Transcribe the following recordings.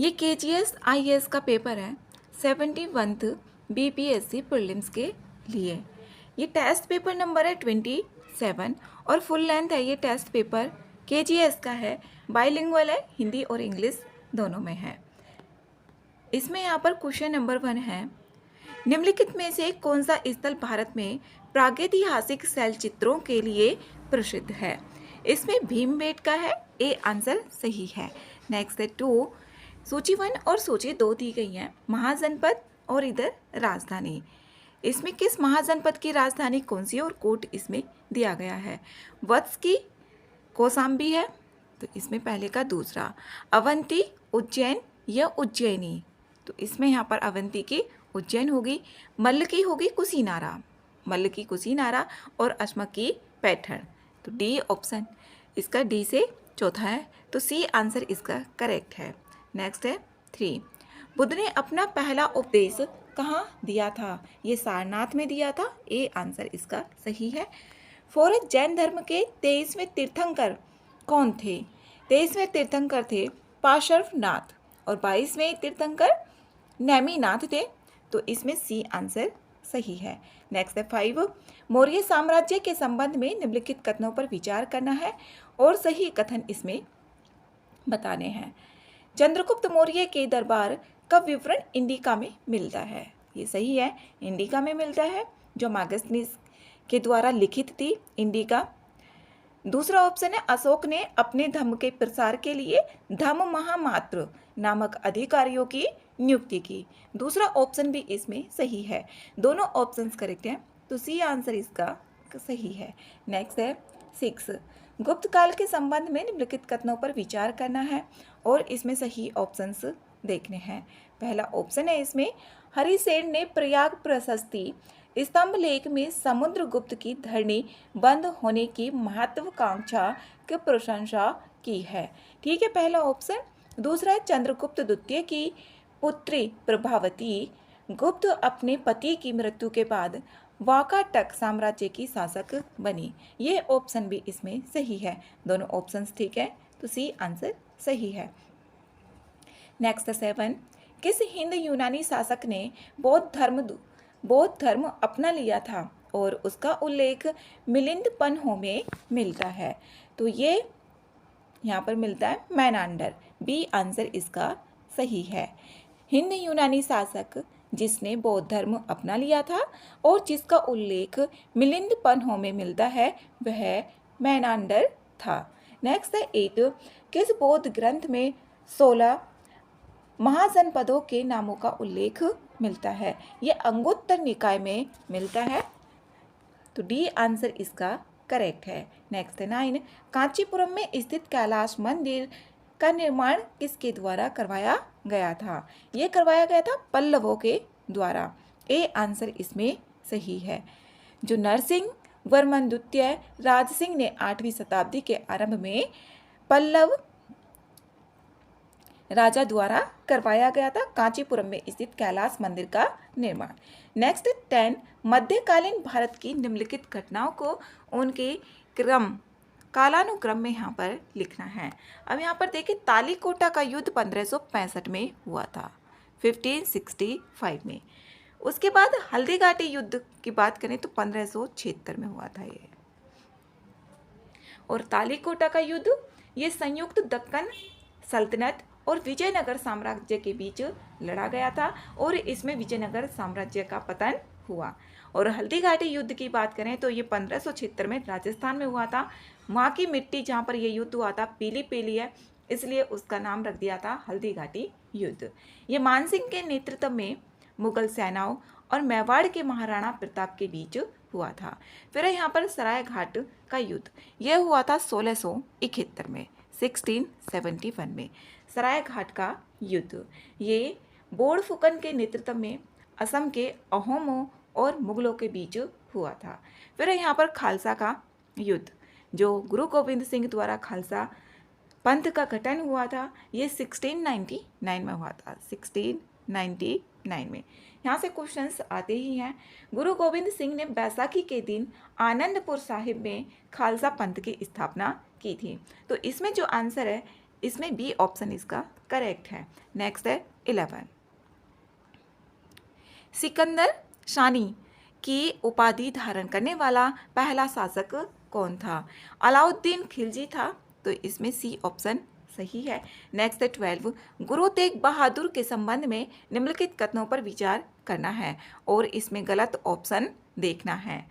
ये KGS IAS का paper है 71th बीपीएससी प्रीलिम्स के लिए। ये टेस्ट पेपर नंबर है 27 और फुल लेंथ है। ये टेस्ट पेपर केजीएस का है, बाइलिंगुअल है, हिंदी और इंग्लिश दोनों में है। इसमें यहाँ पर क्वेश्चन नंबर 1 है, निम्नलिखित में से कौन सा स्थल भारत में प्रागैतिहासिक शैल चित्रों के लिए प्रसिद्ध है? इसमें भीमबेटका है, ए आंसर सही है। नेक्स्ट है 2, सूची 1 और सूची 2 दी गई है, महाजनपद और इधर राजधानी। इसमें किस महाजनपद की राजधानी कौन सी है और कोट इसमें दिया गया है? वत्स की, कौसाम्बी है, तो इसमें पहले का दूसरा। अवंती, उज्जैन या उज्जैनी, तो इसमें यहाँ पर अवंती की उज्जैन होगी। मल्ल की होगी कुशीनारा, मल्ल की कुशीनारा, और अश्मक की पैठण, तो डी ऑप्शन इसका डी से चौथा है, तो सी आंसर इसका करेक्ट है। नेक्स्ट है 3, बुद्ध ने अपना पहला उपदेश कहाँ दिया था? ये सारनाथ में दिया था, ए आंसर इसका सही है। 4, जैन धर्म के 23वें तीर्थंकर कौन थे? 23वें तीर्थंकर थे पार्श्वनाथ और 22वें तीर्थंकर नेमिनाथ थे, तो इसमें सी आंसर सही है। नेक्स्ट है 5, मौर्य साम्राज्य के संबंध में निम्नलिखित कथनों पर विचार करना है और सही कथन इसमें बताने हैं। चंद्रगुप्त मौर्य के दरबार का विवरण इंडिका में मिलता है, ये सही है, इंडिका में मिलता है, जो मागस्थनीस के द्वारा लिखित थी इंडिका। दूसरा ऑप्शन है, अशोक ने अपने धर्म के प्रसार के लिए धम्म महामात्र नामक अधिकारियों की नियुक्ति की। दूसरा ऑप्शन भी इसमें सही है, दोनों ऑप्शंस करेक्ट हैं, तो सी आंसर इसका सही है। नेक्स्ट है 6, गुप्त काल के संबंध में निम्नलिखित कथनों पर विचार करना है और इसमें सही ऑप्शंस देखने हैं। पहला ऑप्शन है इसमें, हरिसेन ने प्रयाग प्रशस्ति स्तंभ लेख में समुद्रगुप्त की धरणी बंद होने की महत्वाकांक्षा की प्रशंसा की है, ठीक है, पहला ऑप्शन। दूसरा है, चंद्रगुप्त द्वितीय की पुत्री प्रभावती गुप्त अपने पति की मृत्यु के बाद वाकाटक साम्राज्य की शासक बनी, ये ऑप्शन भी इसमें सही है, दोनों ऑप्शंस ठीक है, तो सी आंसर सही है। नेक्स्ट 7, किस हिंद यूनानी शासक ने बौद्ध धर्म अपना लिया था और उसका उल्लेख मिलिंद पन्हों में मिलता है? तो ये यहाँ पर मिलता है मेनांडर, बी आंसर इसका सही है। हिंद यूनानी शासक जिसने बौद्ध धर्म अपना लिया था और जिसका उल्लेख मिलिंद पन्हों में मिलता है, वह मेनांडर था। नेक्स्ट है 8, किस बौद्ध ग्रंथ में 16 महाजनपदों के नामों का उल्लेख मिलता है? ये अंगुत्तर निकाय में मिलता है, तो डी आंसर इसका करेक्ट है। नेक्स्ट 9, कांचीपुरम में स्थित कैलाश मंदिर का निर्माण किसके द्वारा करवाया गया था? ये करवाया गया था पल्लवों के द्वारा, ए आंसर इसमें सही है। जो नरसिंह वर्मन द्वितीय राजसिंह ने 8वीं शताब्दी के आरंभ में पल्लव राजा द्वारा करवाया गया था कांचीपुरम में स्थित कैलाश मंदिर का निर्माण। नेक्स्ट 10, मध्यकालीन भारत की निम्नलिखित घटनाओं को उनके कालानुक्रम में यहाँ पर लिखना है। अब यहाँ पर देखिए, तालीकोटा का युद्ध 1565 में हुआ था, 1565 में। उसके बाद हल्दीघाटी युद्ध की बात करें तो 1576 में हुआ था ये। और तालीकोटा का युद्ध ये संयुक्त दक्कन सल्तनत और विजयनगर साम्राज्य के बीच लड़ा गया था और इसमें विजयनगर साम्राज्य का पतन हुआ। और हल्दीघाटी युद्ध की बात करें तो ये 1576 में राजस्थान में हुआ था। वहाँ की मिट्टी जहाँ पर ये युद्ध हुआ था पीली पीली है, इसलिए उसका नाम रख दिया था हल्दीघाटी युद्ध। ये मानसिंह के नेतृत्व में मुगल सेनाओं और मेवाड़ के महाराणा प्रताप के बीच हुआ था। फिर यहाँ पर सरायघाट का युद्ध यह हुआ था 1671 में, 1671 में सरायघाट का युद्ध। ये बोड़फुकन के नेतृत्व में असम के अहोमों और मुगलों के बीच हुआ था। फिर यहाँ पर खालसा का युद्ध, जो गुरु गोविंद सिंह द्वारा खालसा पंथ का गठन हुआ था, ये 1699 में हुआ था, 1699 में। यहाँ से क्वेश्चंस आते ही हैं। गुरु गोविंद सिंह ने बैसाखी के दिन आनंदपुर साहिब में खालसा पंथ की स्थापना की थी, तो इसमें जो आंसर है इसमें बी ऑप्शन इसका करेक्ट है। नेक्स्ट है 11। सिकंदर शानी की उपाधि धारण करने वाला पहला शासक कौन था? अलाउद्दीन खिलजी था, तो इसमें सी ऑप्शन सही है। नेक्स्ट है 12। गुरु तेग बहादुर के संबंध में निम्नलिखित कथनों पर विचार करना है और इसमें गलत ऑप्शन देखना है।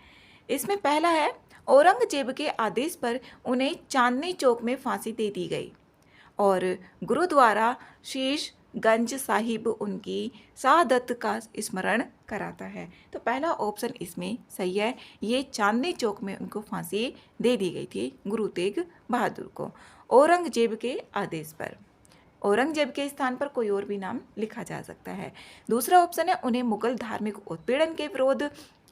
इसमें पहला है, औरंगजेब के आदेश पर उन्हें चांदनी चौक में फांसी दे दी गई और गुरुद्वारा शीश गंज साहिब उनकी शहादत का स्मरण कराता है। तो पहला ऑप्शन इसमें सही है, ये चांदनी चौक में उनको फांसी दे दी गई थी गुरु तेग बहादुर को औरंगजेब के आदेश पर। औरंगजेब के स्थान पर कोई और भी नाम लिखा जा सकता है। दूसरा ऑप्शन है, उन्हें मुगल धार्मिक उत्पीड़न के विरोध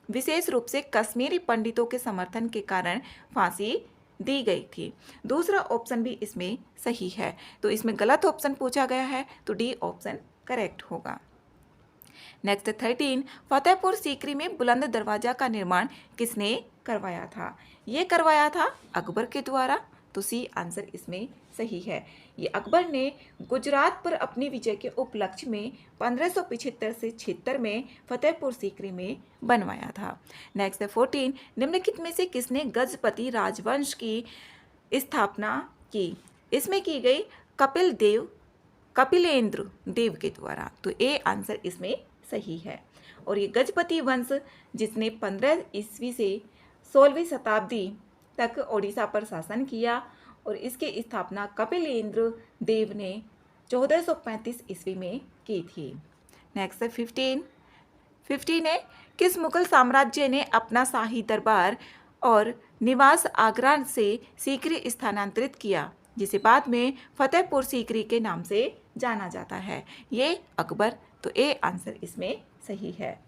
विशेष रूप से कश्मीरी पंडितों के समर्थन के कारण फांसी दी गई थी। दूसरा ऑप्शन भी इसमें सही है, तो इसमें गलत ऑप्शन पूछा गया है, तो डी ऑप्शन करेक्ट होगा। नेक्स्ट 13। फतेहपुर सीकरी में बुलंद दरवाजा का निर्माण किसने करवाया था? ये करवाया था अकबर के द्वारा, तो सी आंसर इसमें सही है। ये अकबर ने गुजरात पर अपनी विजय के उपलक्ष्य में 1575 से 76 में फतेहपुर सीकरी में बनवाया था। नेक्स्ट है 14। निम्नलिखित में से किसने गजपति राजवंश की स्थापना की? इसमें की गई कपिलेंद्र देव के द्वारा, तो ए आंसर इसमें सही है। और ये गजपति वंश जिसने 15 ईस्वी से 16वीं शताब्दी तक ओडिशा पर शासन किया और इसकी स्थापना कपिलेंद्र देव ने 1435 ईस्वी में की थी। नेक्स्ट है 15 है, किस मुगल साम्राज्य ने अपना शाही दरबार और निवास आगरा से सीकरी स्थानांतरित किया, जिसे बाद में फतेहपुर सीकरी के नाम से जाना जाता है? ये अकबर, तो ए आंसर इसमें सही है।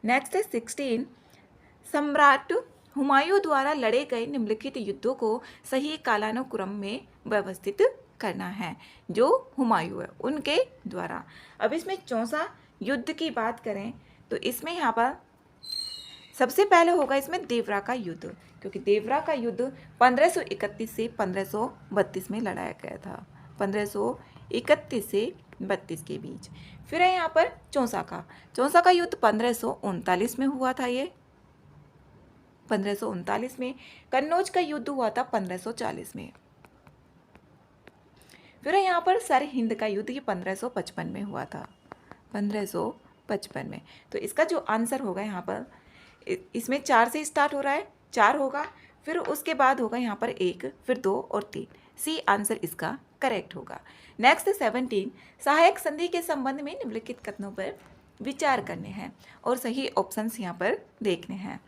नेक्स्ट है 16। सम्राट हुमायूं द्वारा लड़े गए निम्नलिखित युद्धों को सही कालानुक्रम में व्यवस्थित करना है। जो हुमायूं है उनके द्वारा। अब इसमें 64 युद्ध की बात करें तो इसमें यहाँ पर सबसे पहले होगा इसमें देवरा का युद्ध, क्योंकि देवरा का युद्ध 1531 से 1532 में लड़ाया गया था, 1531 से 32 के बीच। फिर है यहाँ पर चौसा का युद्ध 1539 में हुआ था। ये 1539 में। कन्नौज का युद्ध हुआ था 1540 में। फिर है यहाँ पर सर हिंद का युद्ध, ये 1555 में हुआ था, 1555 में। तो इसका जो आंसर होगा यहाँ पर, इसमें 4 से स्टार्ट हो रहा है, 4 होगा, फिर उसके बाद होगा यहाँ पर 1, फिर 2 और 3। सी आंसर इसका करेक्ट होगा। नेक्स्ट 17। सहायक संधि के संबंध में निम्नलिखित कथनों पर विचार करने हैं और सही ऑप्शंस यहाँ पर देखने हैं।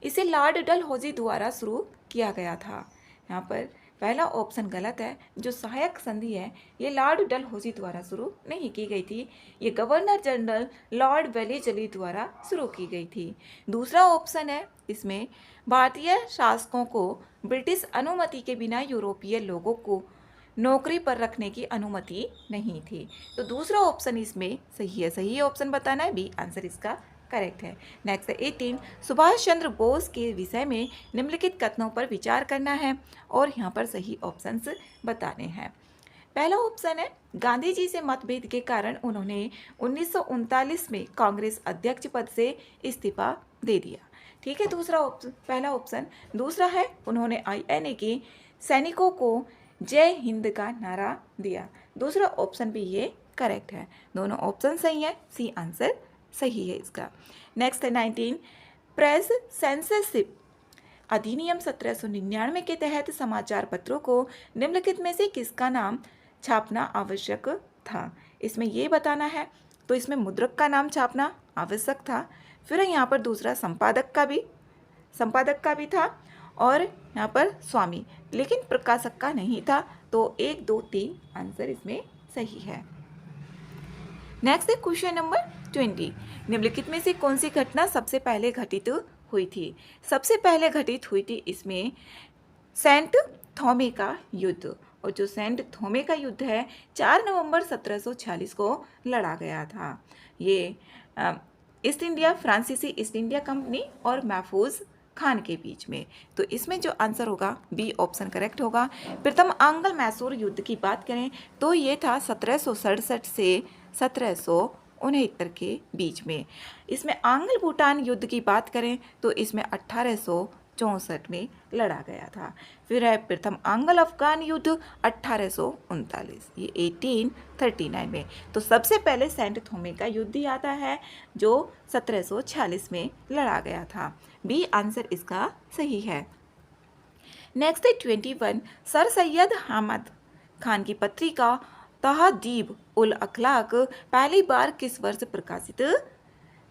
इसे लॉर्ड डलहौजी द्वारा शुरू किया गया था। यहाँ पर पहला ऑप्शन गलत है। जो सहायक संधि है ये लॉर्ड डलहौजी द्वारा शुरू नहीं की गई थी, ये गवर्नर जनरल लॉर्ड वेलेस्ली द्वारा शुरू की गई थी। दूसरा ऑप्शन है, इसमें भारतीय शासकों को ब्रिटिश अनुमति के बिना यूरोपीय लोगों को नौकरी पर रखने की अनुमति नहीं थी। तो दूसरा ऑप्शन इसमें सही है, सही ऑप्शन बताना है, बी आंसर इसका करेक्ट है। नेक्स्ट 18। सुभाष चंद्र बोस के विषय में निम्नलिखित कथनों पर विचार करना है और यहाँ पर सही ऑप्शंस बताने हैं। पहला ऑप्शन है, गांधी जी से मतभेद के कारण उन्होंने 1939 में कांग्रेस अध्यक्ष पद से इस्तीफा दे दिया। ठीक है, दूसरा ऑप्शन, पहला ऑप्शन। दूसरा है, उन्होंने INA के सैनिकों को जय हिंद का नारा दिया। दूसरा ऑप्शन भी ये करेक्ट है, दोनों ऑप्शन सही है, सी आंसर सही है इसका। नेक्स्ट है 19। प्रेस सेंसरशिप अधिनियम 1799 के तहत समाचार पत्रों को निम्नलिखित में से किसका नाम छापना आवश्यक था? इसमें ये बताना है, तो इसमें मुद्रक का नाम छापना आवश्यक था। फिर यहाँ पर दूसरा संपादक का भी था और यहाँ पर स्वामी, लेकिन प्रकाशक का नहीं था। तो 1, 2, 3 आंसर इसमें सही है। नेक्स्ट है क्वेश्चन नंबर 20। निम्नलिखित में से कौन सी घटना सबसे पहले घटित हुई थी? सबसे पहले घटित हुई थी इसमें सेंट थॉमे का युद्ध, और जो सेंट थॉमे का युद्ध है 4 नवंबर 1746 को लड़ा गया था। ये फ्रांसीसी ईस्ट इंडिया कंपनी और महफूज खान के बीच में। तो इसमें जो आंसर होगा बी ऑप्शन करेक्ट होगा। प्रथम आंग्ल मैसूर युद्ध की बात करें तो ये था 1767 से 1769 के बीच में। इसमें आंग्ल भूटान युद्ध की बात करें तो इसमें 1864 में लड़ा गया था। फिर है प्रथम आंग्ल अफगान युद्ध 1839, ये 1839 में। तो सबसे पहले सेंट थोमे का युद्ध आता है जो 1746 में लड़ा गया था। बी आंसर इसका सही है। नेक्स्ट है 21, सर सैयद अहमद खान की पत्रिका तहदीब उल अखलाक पहली बार किस वर्ष प्रकाशित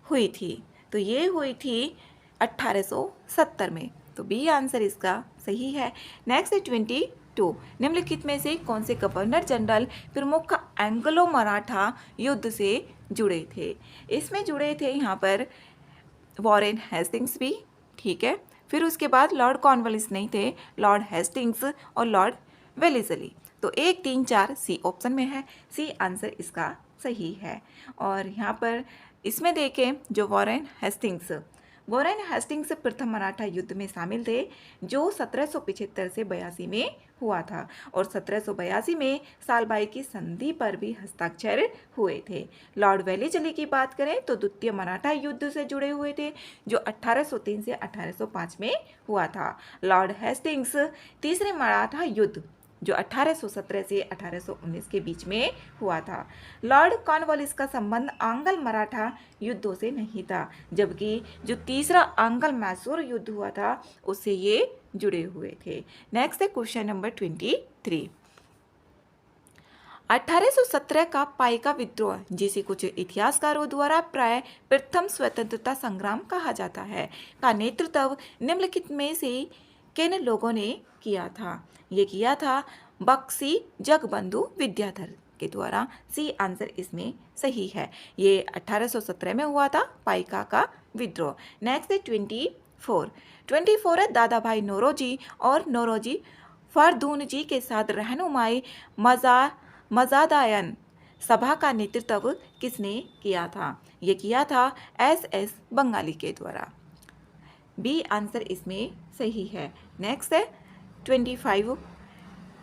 हुई थी? तो ये हुई थी 1870 में। तो बी आंसर इसका सही है। नेक्स्ट है 22, निम्नलिखित में से कौन से गवर्नर जनरल प्रमुख एंग्लो मराठा युद्ध से जुड़े थे? इसमें जुड़े थे यहाँ पर वॉरेन हेस्टिंग्स भी, ठीक है। फिर उसके बाद लॉर्ड कॉर्नवालिस नहीं थे, लॉर्ड हेस्टिंग्स और लॉर्ड वेलेस्ली। तो 1, 3, 4 सी ऑप्शन में है। सी आंसर इसका सही है। और यहाँ पर इसमें देखें जो वॉरेन हेस्टिंग्स प्रथम मराठा युद्ध में शामिल थे जो 1775 से 82 में हुआ था, और 1782 में सालबाई की संधि पर भी हस्ताक्षर हुए थे। लॉर्ड वेलेस्ली की बात करें तो द्वितीय मराठा युद्ध से जुड़े हुए थे जो 1803 से 1805 में हुआ था। लॉर्ड हेस्टिंग्स तीसरे मराठा युद्ध जो 1817 से 1819 के बीच में हुआ था। लॉर्ड कॉर्नवालिस का संबंध आंग्ल मराठा युद्धों से नहीं था, जबकि जो तीसरा आंग्ल मैसूर युद्ध हुआ था उससे ये जुड़े हुए थे। नेक्स्ट है क्वेश्चन नंबर 23, 1817 का पाइका विद्रोह, जिसे कुछ इतिहासकारों द्वारा प्राय प्रथम स्वतंत्रता संग्राम कहा जाता है, का नेतृत्व निम्नलिखित में से किन लोगों ने किया था? ये किया था बक्सी जगबंधु विद्याधर के द्वारा। सी आंसर इसमें सही है। ये 1817 में हुआ था पाइका का विद्रोह। नेक्स्ट है 24 है दादा भाई नौरोजी और नौरोजी फरदून जी के साथ रहनुमाई मजादायन सभा का नेतृत्व किसने किया था? ये किया था SS बंगाली के द्वारा। बी आंसर इसमें सही है। नेक्स्ट है 25,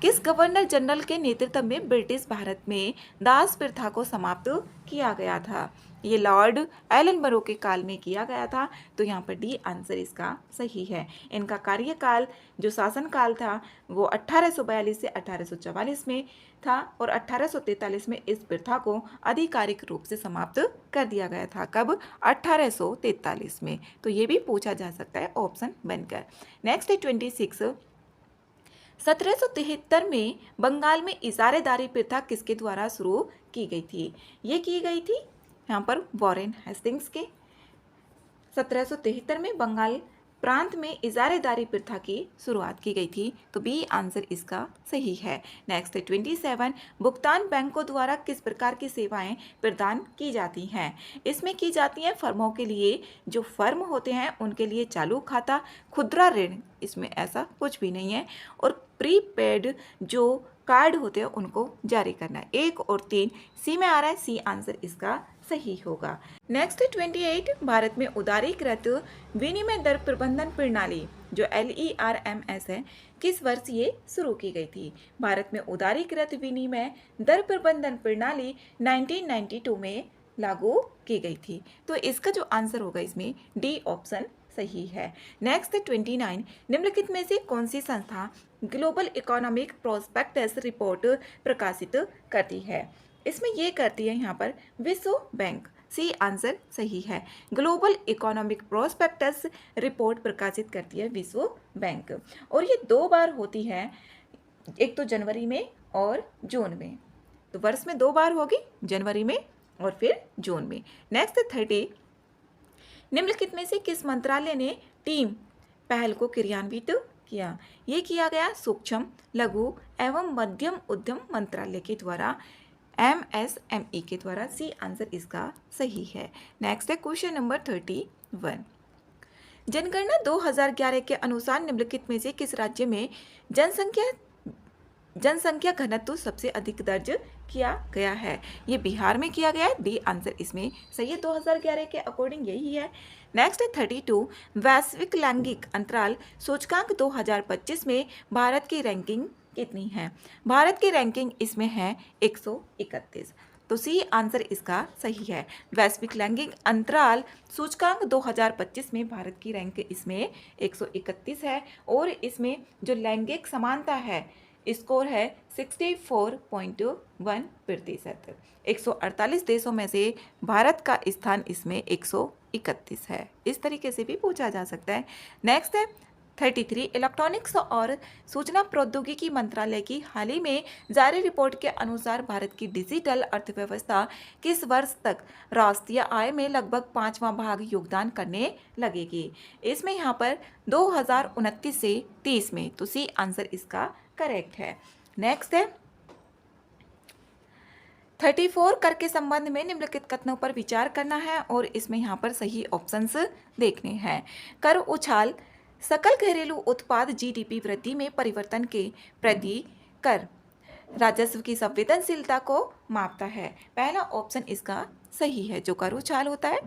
किस गवर्नर जनरल के नेतृत्व में ब्रिटिश भारत में दास प्रथा को समाप्त किया गया था? ये लॉर्ड एलनबरो के काल में किया गया था। तो यहाँ पर डी आंसर इसका सही है। इनका कार्यकाल जो शासनकाल था वो 1842 से 1844 में था, और 1843 में इस प्रथा को आधिकारिक रूप से समाप्त कर दिया गया था। कब? 1843 में। तो ये भी पूछा जा सकता है ऑप्शन बनकर। नेक्स्ट है 26, 1773 में बंगाल में इजारेदारी प्रथा किसके द्वारा शुरू की गई थी? ये की गई थी यहाँ पर वॉरेन हेस्टिंग्स के। 1773 में बंगाल प्रांत में इजारेदारी प्रथा की शुरुआत की गई थी। तो बी आंसर इसका सही है। नेक्स्ट है 27, भुगतान बैंकों द्वारा किस प्रकार की सेवाएं प्रदान की जाती हैं? इसमें की जाती हैं फर्मों के लिए, जो फर्म होते हैं उनके लिए चालू खाता, खुदरा ऋण इसमें ऐसा कुछ भी नहीं है, और प्रीपेड जो कार्ड होते हैं उनको जारी करना है। 1 और 3 सी में आ रहा है। सी आंसर इसका सही होगा। नेक्स्ट 28, भारत में उदारीकृत विनिमय दर प्रबंधन प्रणाली जो LERMS है किस वर्ष ये शुरू की गई थी? भारत में उदारीकृत विनिमय दर प्रबंधन प्रणाली 1992 में लागू की गई थी। तो इसका जो आंसर होगा इसमें डी ऑप्शन सही है। नेक्स्ट 29, निम्नलिखित में से कौन सी संस्था ग्लोबल इकोनॉमिक प्रोस्पेक्टस रिपोर्ट प्रकाशित करती है? इसमें ये करती है यहाँ पर विश्व बैंक। सी आंसर सही है। ग्लोबल इकोनॉमिक प्रोस्पेक्टस रिपोर्ट प्रकाशित करती है विश्व बैंक, और ये 2 बार होती है, एक तो जनवरी में और जून में। तो वर्ष में 2 बार होगी, जनवरी में और फिर जून में। नेक्स्ट 30, निम्नलिखित में से किस मंत्रालय ने टीम पहल को क्रियान्वित किया? ये किया गया सूक्ष्म लघु एवं मध्यम उद्यम मंत्रालय के द्वारा, MSME के द्वारा। सी आंसर इसका सही है। नेक्स्ट है क्वेश्चन नंबर 31, जनगणना 2011 के अनुसार निम्नलिखित में से किस राज्य में जनसंख्या जनसंख्या घनत्व सबसे अधिक दर्ज किया गया है? ये बिहार में किया गया है। डी आंसर इसमें सही है, 2011 के अकॉर्डिंग यही है। नेक्स्ट है 32, वैश्विक लैंगिक अंतराल सूचकांक 2025 में भारत की रैंकिंग कितनी है? भारत की रैंकिंग इसमें है 131, तो सी आंसर इसका सही है। वैश्विक लैंगिक अंतराल सूचकांक 2025 में भारत की रैंक इसमें 131 है और इसमें जो लैंगिक समानता है स्कोर है 64.1%। 148 देशों में से भारत का स्थान इसमें 131 है। इस तरीके से भी पूछा जा सकता है। नेक्स्ट है 33, इलेक्ट्रॉनिक्स और सूचना प्रौद्योगिकी मंत्रालय की हाल ही में जारी रिपोर्ट के अनुसार भारत की डिजिटल अर्थव्यवस्था किस वर्ष तक राष्ट्रीय आय में लगभग 5वां भाग योगदान करने लगेगी? इसमें यहाँ पर 2029 से 30 में, तो सी आंसर इसका करेक्ट है। नेक्स्ट है 34, कर के संबंध में निम्नलिखित कथनों पर विचार करना है और इसमें यहाँ पर सही ऑप्शंस देखने हैं। कर उछाल सकल घरेलू उत्पाद जीडीपी वृद्धि में परिवर्तन के प्रति कर राजस्व की संवेदनशीलता को मापता है। पहला ऑप्शन इसका सही है, जो कर उछाल होता है।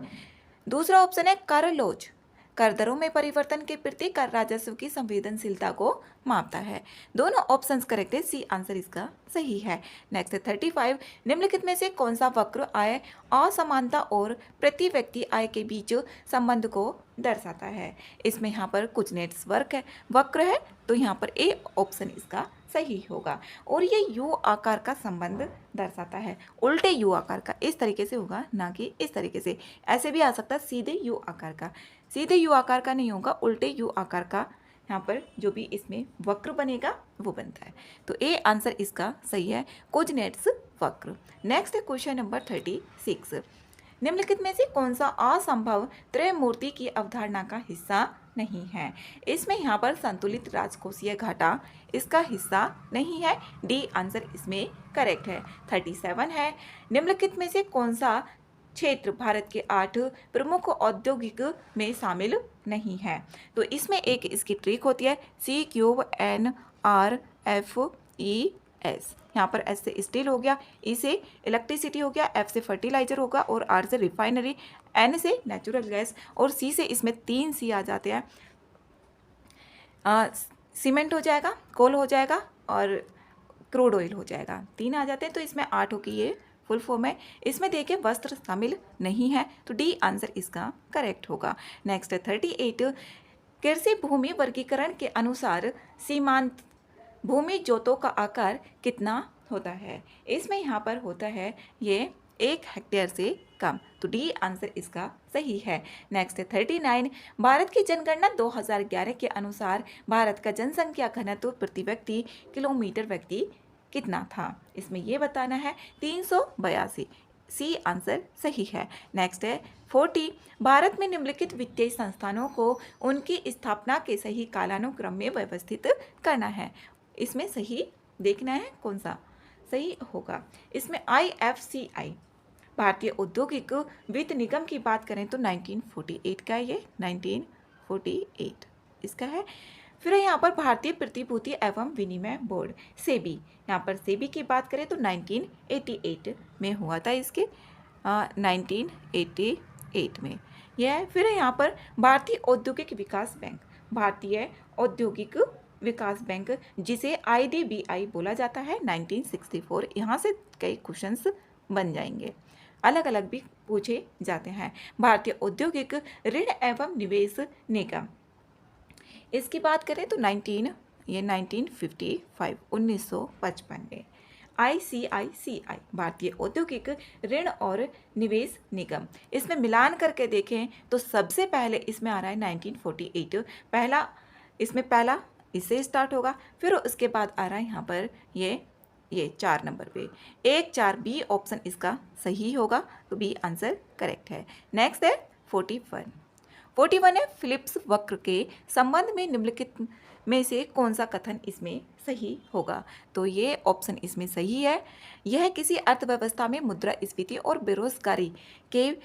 दूसरा ऑप्शन है कर लोच, कर दरों में परिवर्तन के प्रति कर राजस्व की संवेदनशीलता को मापता है। दोनों ऑप्शंस करेक्ट है, सी आंसर इसका सही है। नेक्स्ट है 35, निम्नलिखित में से कौन सा वक्र आय असमानता और प्रति व्यक्ति आय के बीच संबंध को दर्शाता है? इसमें यहाँ पर कुछ नेटवर्क है वक्र है, तो यहाँ पर ए ऑप्शन इसका सही होगा और ये यू आकार का संबंध दर्शाता है। उल्टे यू आकार का, इस तरीके से होगा, ना कि इस तरीके से। ऐसे भी आ सकता है सीधे यू आकार का, सीधे यू आकार का नहीं होगा, उल्टे यू आकार का यहाँ पर जो भी इसमें वक्र बनेगा वो बनता है। तो ए आंसर इसका सही है, कोऑर्डिनेट्स वक्र। नेक्स्ट है क्वेश्चन नंबर 36, निम्नलिखित में से कौन सा असंभव त्रयमूर्ति की अवधारणा का हिस्सा नहीं है? इसमें यहाँ पर संतुलित राजकोषीय घाटा इसका हिस्सा नहीं है। डी आंसर इसमें करेक्ट है। 37 है, निम्नलिखित में से कौन सा क्षेत्र भारत के 8 प्रमुख औद्योगिक में शामिल नहीं है? तो इसमें एक इसकी ट्रिक होती है, CQNRFES। यहाँ पर एस से स्टील हो गया, ई से इलेक्ट्रिसिटी हो गया, एफ से फर्टिलाइजर होगा और आर से रिफाइनरी, एन से नेचुरल गैस और सी से इसमें 3 सी आ जाते हैं, सीमेंट हो जाएगा, कोल हो जाएगा और क्रूड ऑयल हो जाएगा। 3 आ जाते हैं, तो इसमें 8 होगी, ये फुल फॉर्म है। इसमें देखिए वस्त्र शामिल नहीं है, तो डी आंसर इसका करेक्ट होगा। नेक्स्ट है 38, कृषि भूमि वर्गीकरण के अनुसार सीमांत भूमि जोतों का आकार कितना होता है? इसमें यहाँ पर होता है ये 1 हेक्टेयर से कम, तो डी आंसर इसका सही है। नेक्स्ट है 39, भारत की जनगणना 2011 के अनुसार भारत का जनसंख्या घनत्व प्रति व्यक्ति किलोमीटर व्यक्ति कितना था? इसमें ये बताना है 382, सी आंसर सही है। नेक्स्ट है 40, भारत में निम्नलिखित वित्तीय संस्थानों को उनकी स्थापना के सही कालानुक्रम में व्यवस्थित करना है। इसमें सही देखना है कौन सा सही होगा। इसमें IFCI भारतीय औद्योगिक वित्त निगम की बात करें तो 1948 का है, ये 1948 इसका है। फिर यहाँ पर भारतीय प्रतिभूति एवं विनिमय बोर्ड सेबी, यहाँ पर सेबी की बात करें तो 1988 में हुआ था, इसके 1988 में यह है। फिर यहाँ पर भारतीय औद्योगिक विकास बैंक, भारतीय औद्योगिक विकास बैंक जिसे IDBI बोला जाता है, 1964। यहाँ से कई क्वेश्चंस बन जाएंगे, अलग अलग भी पूछे जाते हैं। भारतीय औद्योगिक ऋण एवं निवेश निगम, इसकी बात करें तो 1955 में। ICICI भारतीय औद्योगिक ऋण और निवेश निगम, इसमें मिलान करके देखें तो सबसे पहले इसमें आ रहा है 1948, पहला इससे स्टार्ट होगा, फिर उसके बाद आ रहा है यहाँ पर ये 4 नंबर पे 1 4 बी ऑप्शन इसका सही होगा, तो बी आंसर करेक्ट है। नेक्स्ट है 41 है, फिलिप्स वक्र के संबंध में निम्नलिखित में से कौन सा कथन इसमें सही होगा? तो ये ऑप्शन इसमें सही है। यह किसी अर्थव्यवस्था में मुद्रास्फीति और बेरोजगारी के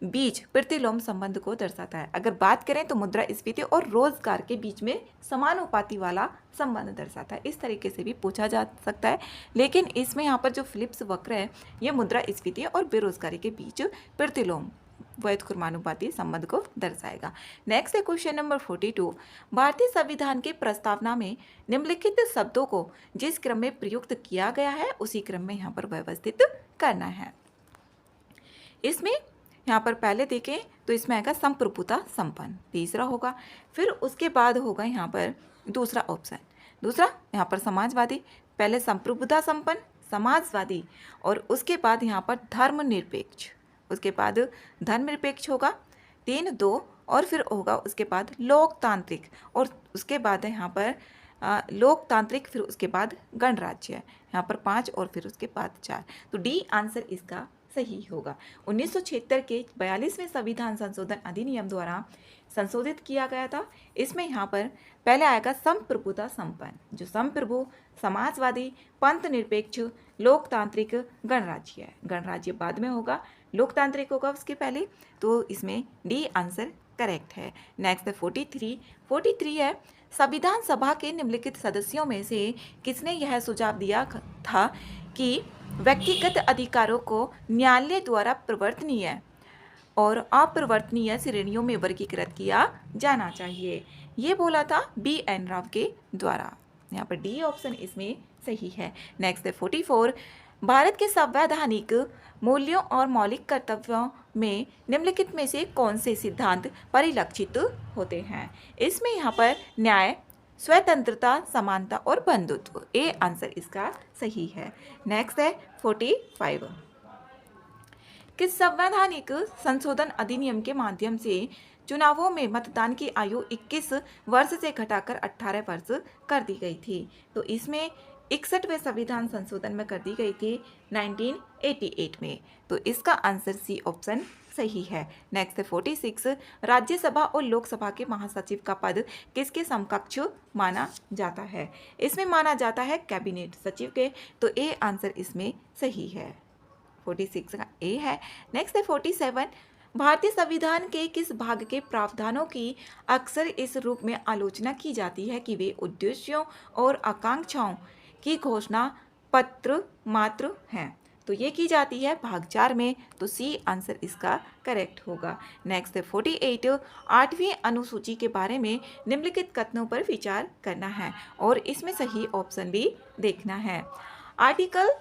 बीच प्रतिलोम संबंध को दर्शाता है। अगर बात करें तो मुद्रास्फीति और रोजगार के बीच में समानुपाती वाला संबंध दर्शाता है। इस तरीके से भी पूछा जा सकता है, लेकिन इसमें यहाँ पर जो फिलिप्स वक्र है ये मुद्रास्फीति और बेरोजगारी के बीच प्रतिलोम व्युत्क्रमानुपाती संबंध को दर्शाएगा। नेक्स्ट है क्वेश्चन नंबर 42। भारतीय संविधान के प्रस्तावना में निम्नलिखित शब्दों को जिस क्रम में प्रयुक्त किया गया है उसी क्रम में यहाँ पर व्यवस्थित करना है। इसमें यहाँ पर पहले देखें तो इसमें आएगा संप्रभुता संपन्न, तीसरा होगा। फिर उसके बाद होगा यहाँ पर दूसरा ऑप्शन, दूसरा यहाँ पर समाजवादी, पहले संप्रभुता संपन्न, समाजवादी, और उसके बाद यहाँ पर धर्मनिरपेक्ष, उसके बाद धर्मनिरपेक्ष होगा 3, 2, और फिर होगा उसके बाद लोकतांत्रिक, और उसके बाद है यहाँ पर लोकतांत्रिक, फिर उसके बाद गणराज्य, यहाँ पर 5 और फिर उसके बाद 4। तो डी आंसर इसका सही होगा। 1976 के 42वें संविधान संशोधन अधिनियम द्वारा संशोधित किया गया था। इसमें यहाँ पर पहले आएगा संप्रभुता संपन्न, जो संप्रभु, समाजवादी, पंथ निरपेक्ष, लोकतांत्रिक, गणराज्य है। गणराज्य बाद में होगा, लोकतांत्रिक होगा उसके पहले, तो इसमें डी आंसर करेक्ट है। नेक्स्ट है 43 है, संविधान सभा के निम्नलिखित सदस्यों में से किसने यह सुझाव दिया था कि व्यक्तिगत अधिकारों को न्यायालय द्वारा प्रवर्तनीय और अप्रवर्तनीय श्रेणियों में वर्गीकृत किया जाना चाहिए? ये बोला था BN राव के द्वारा। यहाँ पर डी ऑप्शन इसमें सही है। नेक्स्ट है 44, भारत के संवैधानिक मूल्यों और मौलिक कर्तव्यों में निम्नलिखित में से कौन से सिद्धांत परिलक्षित होते हैं? इसमें यहाँ पर न्याय, स्वतंत्रता, समानता और बंधुत्व, ए आंसर इसका सही है। नेक्स्ट है 45, किस संवैधानिक संशोधन अधिनियम के माध्यम से चुनावों में मतदान की आयु 21 वर्ष से घटाकर 18 वर्ष कर दी गई थी? तो इसमें 61वें संविधान संशोधन में कर दी गई थी 1988 में, तो इसका आंसर सी ऑप्शन सही है। नेक्स्ट है 46, राज्यसभा और लोकसभा के महासचिव का पद किसके समकक्ष माना जाता है? इसमें माना जाता है कैबिनेट सचिव के, तो ए आंसर इसमें सही है। 46 का ए है। नेक्स्ट है 47, भारतीय संविधान के किस भाग के प्रावधानों की अक्सर इस रूप में आलोचना की जाती है कि वे उद्देश्यों और आकांक्षाओं की घोषणा पत्र मात्र हैं? तो ये की जाती है भाग 4 में, तो सी आंसर इसका करेक्ट होगा। नेक्स्ट है 48, 8वीं अनुसूची के बारे में निम्नलिखित कथनों पर विचार करना है और इसमें सही ऑप्शन भी देखना है। आर्टिकल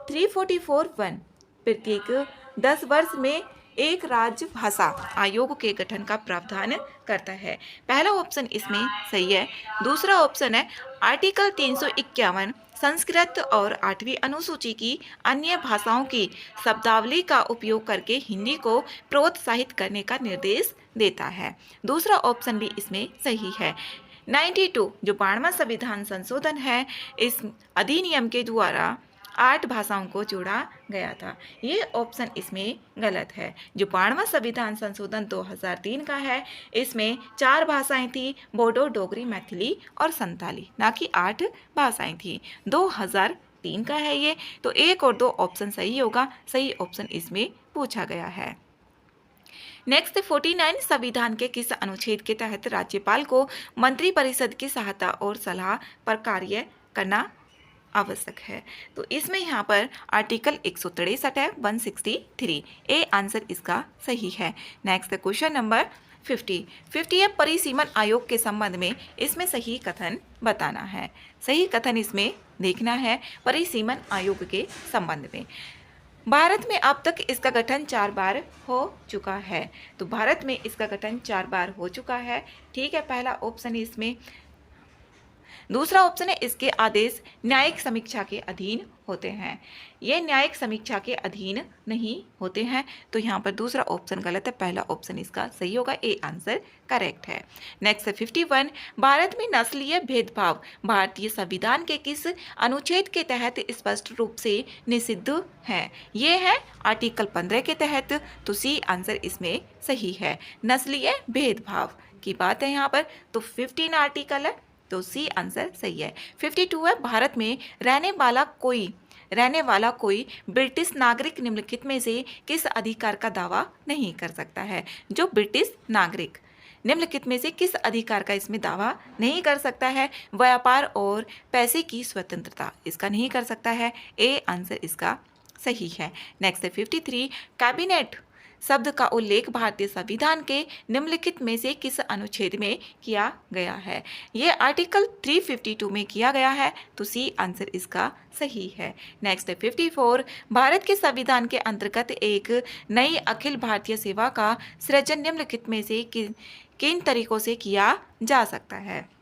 344(1) प्रत्येक 10 वर्ष में एक राज्य भाषा आयोग के गठन का प्रावधान करता है। पहला ऑप्शन इसमें सही है। दूसरा ऑप्शन है आर्टिकल 351 संस्कृत और 8वीं अनुसूची की अन्य भाषाओं की शब्दावली का उपयोग करके हिंदी को प्रोत्साहित करने का निर्देश देता है। दूसरा ऑप्शन भी इसमें सही है। 92 जो 92वां संविधान संशोधन है, इस अधिनियम के द्वारा 8 भाषाओं को जोड़ा गया था। ये ऑप्शन इसमें गलत है। जो 92वां संविधान संशोधन 2003 का है, इसमें 4 भाषाएं थी, बोडो, डोगरी, मैथिली और संताली, ना कि 8 भाषाएं थी। 2003 का है ये, तो 1 और 2 ऑप्शन सही होगा। सही ऑप्शन इसमें पूछा गया है। नेक्स्ट 49, संविधान के किस अनुच्छेद के तहत राज्यपाल को मंत्रिपरिषद की सहायता और सलाह पर कार्य करना आवश्यक है? तो इसमें यहाँ पर आर्टिकल 163 है, 163, ए आंसर इसका सही है। नेक्स्ट क्वेश्चन नंबर 50 है, परिसीमन आयोग के संबंध में इसमें सही कथन बताना है। सही कथन इसमें देखना है परिसीमन आयोग के संबंध में। भारत में अब तक इसका गठन 4 बार हो चुका है। तो भारत में इसका गठन 4 बार हो चुका है, ठीक है, पहला ऑप्शन इसमें। दूसरा ऑप्शन है इसके आदेश न्यायिक समीक्षा के अधीन होते हैं। ये न्यायिक समीक्षा के अधीन नहीं होते हैं, तो यहाँ पर दूसरा ऑप्शन गलत है, पहला ऑप्शन इसका सही होगा, ए आंसर करेक्ट है। नेक्स्ट है 51, भारत में नस्लीय भेदभाव भारतीय संविधान के किस अनुच्छेद के तहत स्पष्ट रूप से निषिद्ध है? ये है आर्टिकल 15 के तहत, तो सी आंसर इसमें सही है। नस्लीय भेदभाव की बात है यहाँ पर, तो 15 आर्टिकल है, तो सी आंसर सही है। 52 है, भारत में रहने वाला कोई रहने वाला कोई ब्रिटिश नागरिक निम्नलिखित में से किस अधिकार का दावा नहीं कर सकता है। जो ब्रिटिश नागरिक निम्नलिखित में से किस अधिकार का इसमें दावा नहीं कर सकता है। व्यापार और पैसे की स्वतंत्रता, इसका नहीं कर सकता है। ए आंसर इसका सही है। नेक्स्ट है 53, कैबिनेट शब्द का उल्लेख भारतीय संविधान के निम्नलिखित में से किस अनुच्छेद में किया गया है। ये आर्टिकल 352 में किया गया है, तो सी आंसर इसका सही है। नेक्स्ट है 54, भारत के संविधान के अंतर्गत एक नई अखिल भारतीय सेवा का सृजन निम्नलिखित में से किन तरीकों से किया जा सकता है।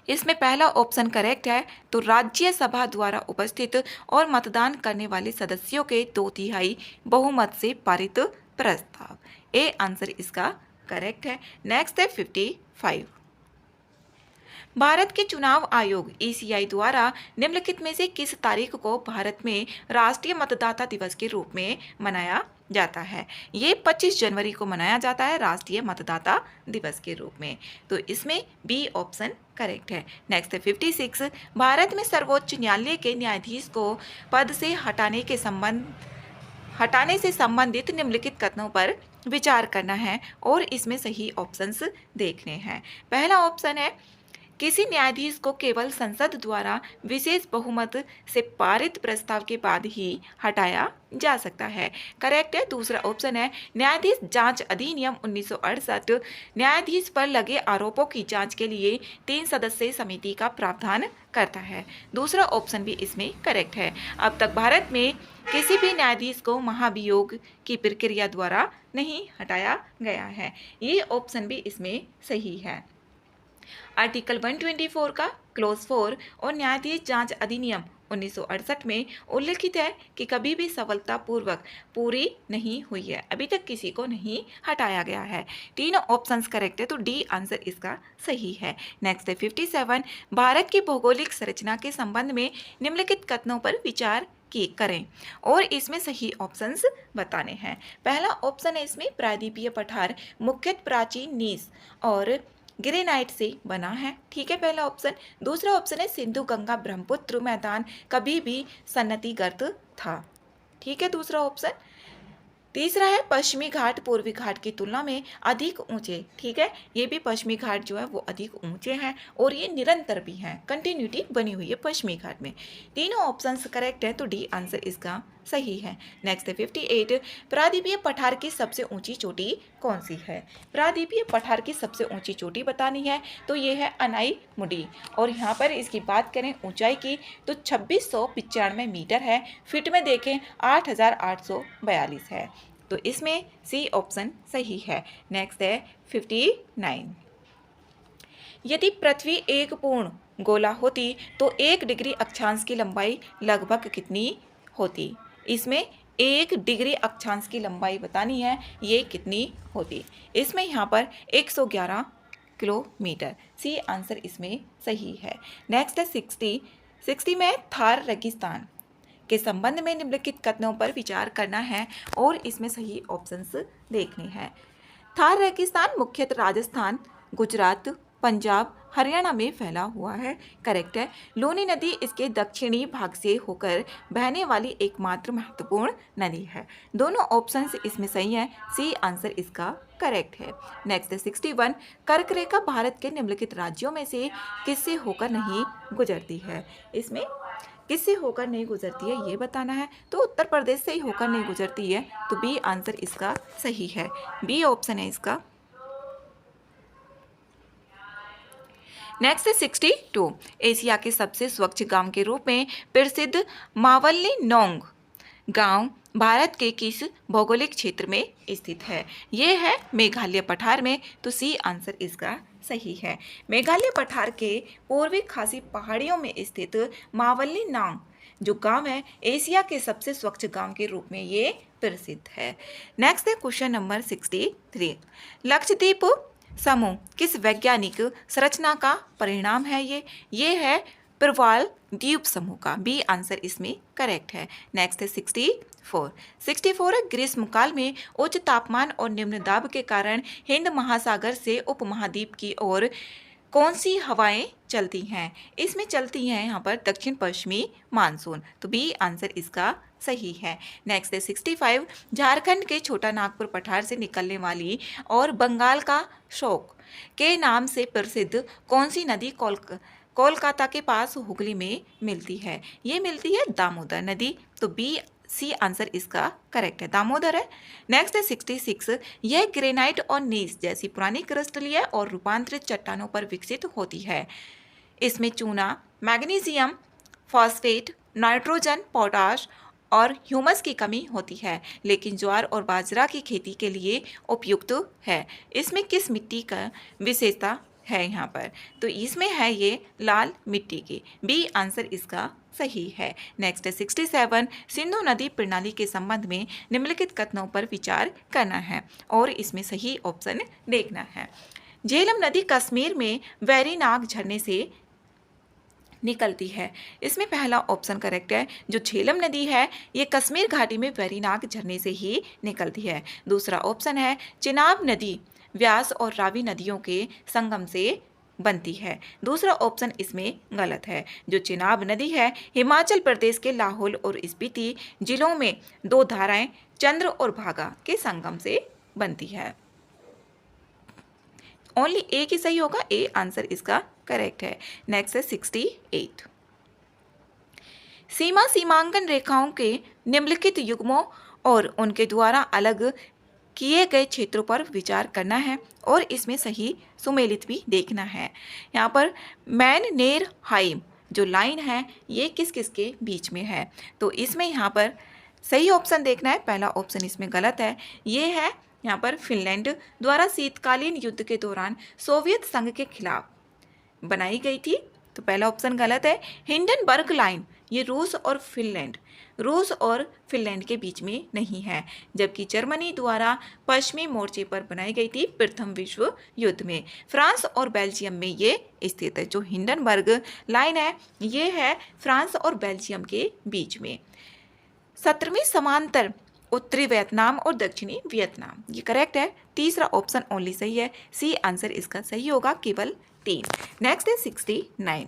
इसमें पहला ऑप्शन करेक्ट है, तो राज्यसभा द्वारा उपस्थित और मतदान करने वाले सदस्यों के 2/3 बहुमत से पारित प्रस्ताव। ए आंसर इसका करेक्ट है। नेक्स्ट है 55, भारत के चुनाव आयोग ईसीआई द्वारा निम्नलिखित में से किस तारीख को भारत में राष्ट्रीय मतदाता दिवस के रूप में मनाया जाता है। ये 25 जनवरी को मनाया जाता है राष्ट्रीय मतदाता दिवस के रूप में, तो इसमें बी ऑप्शन करेक्ट है। नेक्स्ट है 56, भारत में सर्वोच्च न्यायालय के न्यायाधीश को पद से हटाने से संबंधित निम्नलिखित कथनों पर विचार करना है और इसमें सही ऑप्शंस देखने हैं। पहला ऑप्शन है, किसी न्यायाधीश को केवल संसद द्वारा विशेष बहुमत से पारित प्रस्ताव के बाद ही हटाया जा सकता है, करेक्ट है। दूसरा ऑप्शन है, न्यायाधीश जांच अधिनियम 1968 न्यायाधीश पर लगे आरोपों की जांच के लिए 3 सदस्यीय समिति का प्रावधान करता है। दूसरा ऑप्शन भी इसमें करेक्ट है। अब तक भारत में किसी भी न्यायाधीश को महाभियोग की प्रक्रिया द्वारा नहीं हटाया गया है। ये ऑप्शन भी इसमें सही है। आर्टिकल 124 का क्लोज 4 और न्यायाधीश जांच अधिनियम 1968 में उल्लिखित है कि कभी भी सफलतापूर्वक पूरी नहीं हुई है, अभी तक किसी को नहीं हटाया गया है। तीनों ऑप्शंस करेक्ट है, तो डी आंसर इसका सही है। नेक्स्ट है 57, भारत की भौगोलिक संरचना के संबंध में निम्नलिखित कथनों पर विचार करें और इसमें सही ऑप्शंस बताने हैं। पहला ऑप्शन है, इसमें प्रायद्वीपीय पठार मुख्यतः प्राचीन नीस और ग्रेनाइट से बना है, ठीक है, पहला ऑप्शन। दूसरा ऑप्शन है, सिंधु गंगा ब्रह्मपुत्र मैदान कभी भी सन्नतिगर्त था, ठीक है, दूसरा ऑप्शन। तीसरा है, पश्चिमी घाट पूर्वी घाट की तुलना में अधिक ऊंचे, ठीक है, ये भी पश्चिमी घाट जो है वो अधिक ऊंचे हैं और ये निरंतर भी हैं, कंटिन्यूटी बनी हुई है पश्चिमी घाट में। तीनों ऑप्शंस करेक्ट है, तो डी आंसर इसका सही है। नेक्स्ट है 58, प्रायद्वीपीय पठार की सबसे ऊंची चोटी कौन सी है। प्रायद्वीपीय पठार की सबसे ऊंची चोटी बतानी है, तो ये है अनाईमुडी और यहाँ पर इसकी बात करें ऊंचाई की तो 2695 मीटर है, फीट में देखें 8842 है, तो इसमें सी ऑप्शन सही है। नेक्स्ट है 59, यदि पृथ्वी एक पूर्ण गोला होती तो 1 डिग्री अक्षांश की लंबाई लगभग कितनी होती। इसमें 1 डिग्री अक्षांश की लंबाई बतानी है, ये कितनी होती। इसमें यहाँ पर 111 किलोमीटर, सी आंसर इसमें सही है। नेक्स्ट है 60 में थार रेगिस्तान के संबंध में निम्नलिखित कथनों पर विचार करना है और इसमें सही ऑप्शंस देखने हैं। थार रेगिस्तान मुख्यतः राजस्थान, गुजरात, पंजाब, हरियाणा में फैला हुआ है, करेक्ट है। लूनी नदी इसके दक्षिणी भाग से होकर बहने वाली एकमात्र महत्वपूर्ण नदी है। दोनों ऑप्शंस इसमें सही हैं, सी आंसर इसका करेक्ट है। नेक्स्ट है 61, कर्क रेखा भारत के निम्नलिखित राज्यों में से किससे होकर नहीं गुजरती है। इसमें किससे होकर नहीं गुजरती है ये बताना है, तो उत्तर प्रदेश से ही होकर नहीं गुजरती है, तो बी आंसर इसका सही है, बी ऑप्शन है इसका। नेक्स्ट है 62, एशिया के सबसे स्वच्छ गांव के रूप में प्रसिद्ध मावली नोंग गांव भारत के किस भौगोलिक क्षेत्र में स्थित है। ये है मेघालय पठार में, तो सी आंसर इसका सही है। मेघालय पठार के पूर्वी खासी पहाड़ियों में स्थित मावली नोंग जो गांव है एशिया के सबसे स्वच्छ गांव के रूप में ये प्रसिद्ध है। नेक्स्ट है क्वेश्चन नंबर 63, लक्षद्वीप समूह किस वैज्ञानिक संरचना का परिणाम है। ये है प्रवाल द्वीप समूह का, बी आंसर इसमें करेक्ट है। नेक्स्ट है 64 है, ग्रीष्मकाल में उच्च तापमान और निम्न दाब के कारण हिंद महासागर से उपमहाद्वीप की ओर कौन सी हवाएं चलती हैं। इसमें चलती हैं यहाँ पर दक्षिण पश्चिमी मानसून, तो बी आंसर इसका सही है। नेक्स्ट है 65, झारखंड के छोटा नागपुर पठार से निकलने वाली और बंगाल का शोक के नाम से प्रसिद्ध कौन सी नदी कोलकाता के पास हुगली में मिलती है? ये मिलती है दामोदर नदी, तो बी सी आंसर इसका करेक्ट है, दामोदर है। नेक्स्ट है 66, यह ग्रेनाइट और नीस जैसी पुरानी क्रिस्टलीय और रूपांतरित चट्टानों पर विकसित होती है। इसमें चूना, मैग्नीशियम, फॉस्फेट, नाइट्रोजन, पोटाश और ह्यूमस की कमी होती है, लेकिन ज्वार और बाजरा की खेती के लिए उपयुक्त है। इसमें किस मिट्टी का विशेषता है यहाँ पर? तो इसमें है ये लाल मिट्टी की, बी आंसर इसका सही है। नेक्स्ट है 67, सिंधु नदी प्रणाली के संबंध में निम्नलिखित कथनों पर विचार करना है और इसमें सही ऑप्शन देखना है। झेलम नदी कश्मीर में वेरीनाग झरने से निकलती है। इसमें पहला ऑप्शन करेक्ट है, जो झेलम नदी है ये कश्मीर घाटी में वेरीनाग झरने से ही निकलती है। दूसरा ऑप्शन है चिनाब नदी व्यास और रावी नदियों के संगम से बनती है। दूसरा ऑप्शन इसमें गलत है, जो चिनाब नदी है हिमाचल प्रदेश के लाहौल और स्पीति जिलों में दो धाराएं चंद्र और भागा के संगम से बनती है। ओनली एक ही सही होगा, ए आंसर इसका करेक्ट है। नेक्स्ट है 68, सीमांकन रेखाओं के निम्नलिखित युग्मों और उनके द्वारा अलग किए गए क्षेत्रों पर विचार करना है और इसमें सही सुमेलित भी देखना है। यहाँ पर मैन-नेर हाइम जो लाइन है ये किस किस के बीच में है? तो इसमें यहाँ पर सही ऑप्शन देखना है। पहला ऑप्शन इसमें गलत है, ये है यहाँ पर फिनलैंड द्वारा शीतकालीन युद्ध के दौरान सोवियत संघ के खिलाफ बनाई गई थी, तो पहला ऑप्शन गलत है। हिंडनबर्ग लाइन ये रूस और फिनलैंड के बीच में नहीं है, जबकि जर्मनी द्वारा पश्चिमी मोर्चे पर बनाई गई थी प्रथम विश्व युद्ध में। फ्रांस और बेल्जियम में ये स्थित है। जो हिंडनबर्ग लाइन है ये है फ्रांस और बेल्जियम के बीच में। 17वीं समांतर उत्तरी वियतनाम और दक्षिणी वियतनाम, ये करेक्ट है। तीसरा ऑप्शन ओनली सही है, सी आंसर इसका सही होगा, केवल 3। नेक्स्ट है 69,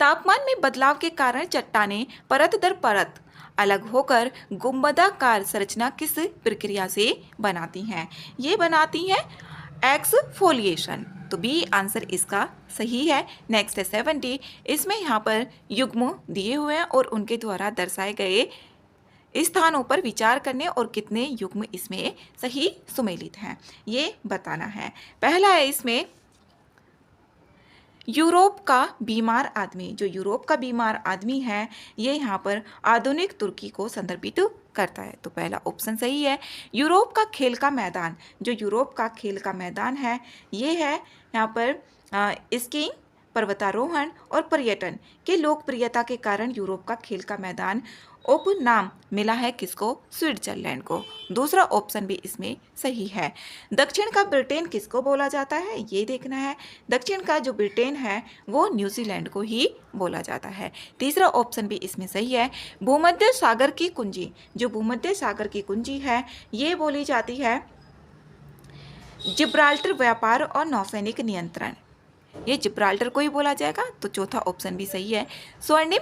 तापमान में बदलाव के कारण चट्टानें परत दर परत अलग होकर गुंबदाकार संरचना किस प्रक्रिया से बनाती हैं? ये बनाती हैं एक्सफोलिएशन, तो बी आंसर इसका सही है। नेक्स्ट है 70, इसमें यहाँ पर युग्म दिए हुए हैं और उनके द्वारा दर्शाए गए स्थानों पर विचार करने और कितने युग्म इसमें सही सुमेलित हैं ये बताना है। पहला है इसमें यूरोप का बीमार आदमी, जो यूरोप का बीमार आदमी है ये यहाँ पर आधुनिक तुर्की को संदर्भित करता है, तो पहला ऑप्शन सही है। यूरोप का खेल का मैदान, जो यूरोप का खेल का मैदान है ये है यहाँ पर स्कीइंग, पर्वतारोहण और पर्यटन के लोकप्रियता के कारण यूरोप का खेल का मैदान उपनाम मिला है किसको? स्विट्जरलैंड को। दूसरा ऑप्शन भी इसमें सही है। दक्षिण का ब्रिटेन किसको बोला जाता है ये देखना है। दक्षिण का जो ब्रिटेन है वो न्यूजीलैंड को ही बोला जाता है। तीसरा ऑप्शन भी इसमें सही है। भूमध्य सागर की कुंजी, जो भूमध्य सागर की कुंजी है ये बोली जाती है जिब्राल्टर व्यापार और नौसैनिक नियंत्रण, ये जिब्राल्टर को ही बोला जाएगा, तो चौथा ऑप्शन भी सही है। स्वर्णिम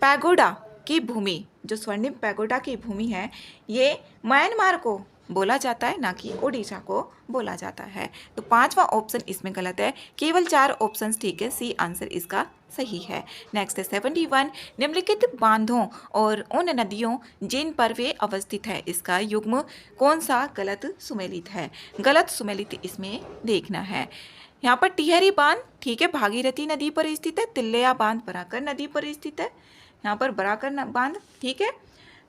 पैगोडा की भूमि, जो स्वर्णिम पैगोडा की भूमि है ये म्यांमार को बोला जाता है, ना कि ओडिशा को बोला जाता है, तो पांचवा ऑप्शन इसमें गलत है। केवल 4 ऑप्शंस ठीक है, सी आंसर इसका सही है। नेक्स्ट है 71, निम्नलिखित बांधों और उन नदियों जिन पर वे अवस्थित है इसका युग्म कौन सा गलत सुमेलित है? गलत सुमेलित इसमें देखना है। यहाँ पर टिहरी बांध ठीक है भागीरथी नदी पर स्थित है। तिल्लेया बांध बराकर नदी पर स्थित है। यहाँ पर बराकर बांध ठीक है,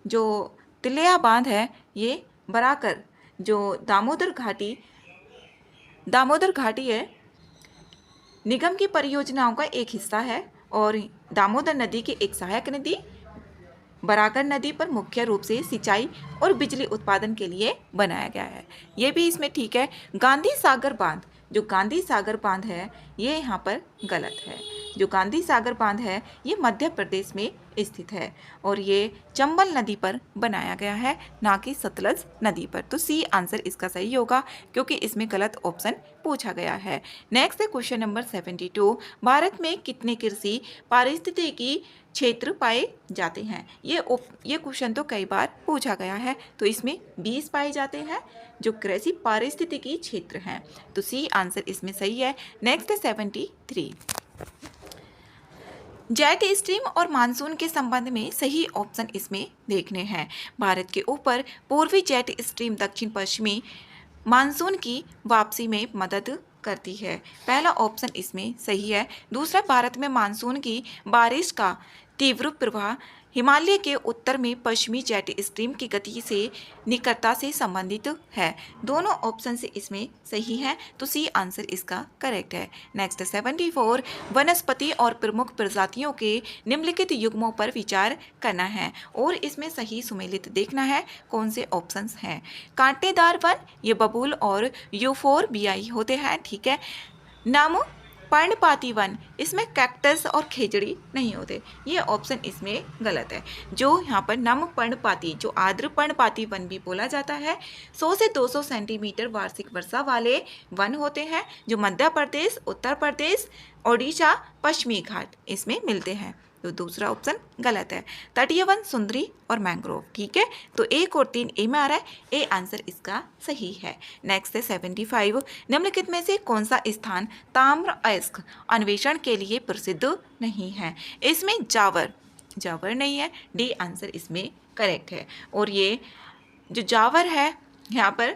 जो तिल्लेया बांध है ये बराकर जो दामोदर घाटी है निगम की परियोजनाओं का एक हिस्सा है और दामोदर नदी की एक सहायक नदी बराकर नदी पर मुख्य रूप से सिंचाई और बिजली उत्पादन के लिए बनाया गया है। ये भी इसमें ठीक है। गांधी सागर बांध, जो गांधी सागर बांध है ये यहाँ पर गलत है। जो गांधी सागर बांध है ये मध्य प्रदेश में स्थित है और ये चंबल नदी पर बनाया गया है, ना कि सतलज नदी पर। तो सी आंसर इसका सही होगा क्योंकि इसमें गलत ऑप्शन पूछा गया है। नेक्स्ट है क्वेश्चन नंबर 72। भारत में कितने कृषि पारिस्थितिकी क्षेत्र पाए जाते हैं? ये क्वेश्चन तो कई बार पूछा गया है। तो इसमें 20 पाए जाते हैं जो कृषि पारिस्थितिकी क्षेत्र हैं। तो सी आंसर इसमें सही है। नेक्स्ट है 73। जेट स्ट्रीम और मानसून के संबंध में सही ऑप्शन इसमें देखने हैं। भारत के ऊपर पूर्वी जेट स्ट्रीम दक्षिण पश्चिमी मानसून की वापसी में मदद करती है। पहला ऑप्शन इसमें सही है। दूसरा, भारत में मानसून की बारिश का तीव्र प्रवाह हिमालय के उत्तर में पश्चिमी जेट स्ट्रीम की गति से निकटता से संबंधित है। दोनों ऑप्शन से इसमें सही है। तो सी आंसर इसका करेक्ट है। नेक्स्ट 74। वनस्पति और प्रमुख प्रजातियों के निम्नलिखित युग्मों पर विचार करना है और इसमें सही सुमेलित देखना है कौन से ऑप्शंस हैं। कांटेदार वन, ये बबूल और यूफोरबियाई होते हैं, ठीक है। नम पर्णपाती वन, इसमें कैक्टस और खेजड़ी नहीं होते, ये ऑप्शन इसमें गलत है। जो यहाँ पर नम पर्णपाती, जो आर्द्र पर्णपाती वन भी बोला जाता है, 100 से 200 सेंटीमीटर वार्षिक वर्षा वाले वन होते हैं जो मध्य प्रदेश, उत्तर प्रदेश, ओडिशा, पश्चिमी घाट इसमें मिलते हैं। तो दूसरा ऑप्शन गलत है। तटीय वन, सुंदरी और मैंग्रोव, ठीक है। तो 1 और 3 ए में आ रहा है, ए आंसर इसका सही है। नेक्स्ट है 75। निम्नलिखित में से कौन सा स्थान ताम्र अयस्क अन्वेषण के लिए प्रसिद्ध नहीं है? इसमें जावर नहीं है, डी आंसर इसमें करेक्ट है। और ये जो जावर है यहाँ पर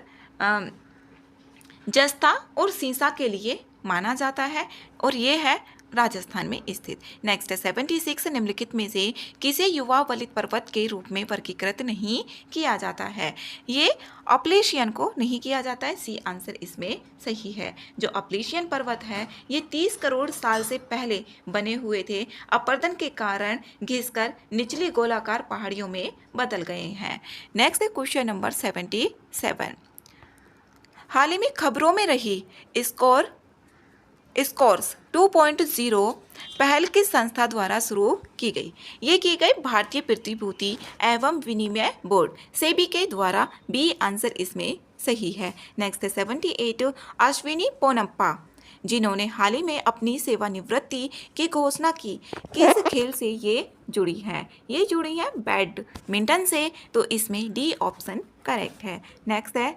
जस्ता और सीसा के लिए माना जाता है और ये है राजस्थान में स्थित। नेक्स्ट है 76। निम्नलिखित में से किसे युवा वलित पर्वत के रूप में वर्गीकृत नहीं किया जाता है? ये अपलेशियन को नहीं किया जाता है, सी आंसर इसमें सही है। जो अपलेशियन पर्वत है ये 30 करोड़ साल से पहले बने हुए थे, अपरदन के कारण घिसकर निचली गोलाकार पहाड़ियों में बदल गए हैं। नेक्स्ट है क्वेश्चन नंबर 77। हाल ही में खबरों में रही स्कोर्स 2.0 पहल किस संस्था द्वारा शुरू की गई? ये की गई भारतीय प्रतिभूति एवं विनिमय बोर्ड सेबी के द्वारा, बी आंसर इसमें सही है। नेक्स्ट है 78। अश्विनी पोनप्पा, जिन्होंने हाल ही में अपनी सेवानिवृत्ति की घोषणा की, किस खेल से ये जुड़ी हैं? ये जुड़ी हैं बैडमिंटन से, तो इसमें डी ऑप्शन करेक्ट है। नेक्स्ट है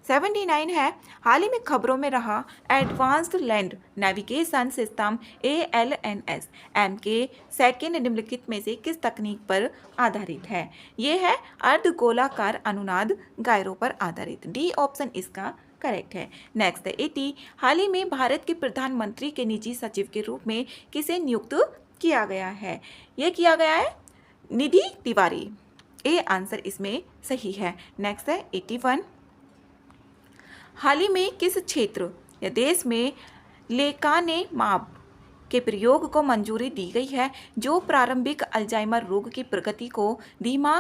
79 है। हाल ही में खबरों में रहा advanced land navigation system ALNS M के सेकेंड निम्नलिखित में से किस तकनीक पर आधारित है? ये है अर्धगोलाकार अनुनाद गायरों पर आधारित, डी ऑप्शन इसका करेक्ट है। नेक्स्ट है 80। हाल ही में भारत के प्रधानमंत्री के निजी सचिव के रूप में किसे नियुक्त किया गया है? ये किया गया है निधि तिवारी, ए आंसर इसमें सही है। नेक्स्ट है 81। हाल ही में किस क्षेत्र या देश में लेकानेमाब के प्रयोग को मंजूरी दी गई है, जो प्रारंभिक अल्जाइमर रोग की प्रगति को धीमा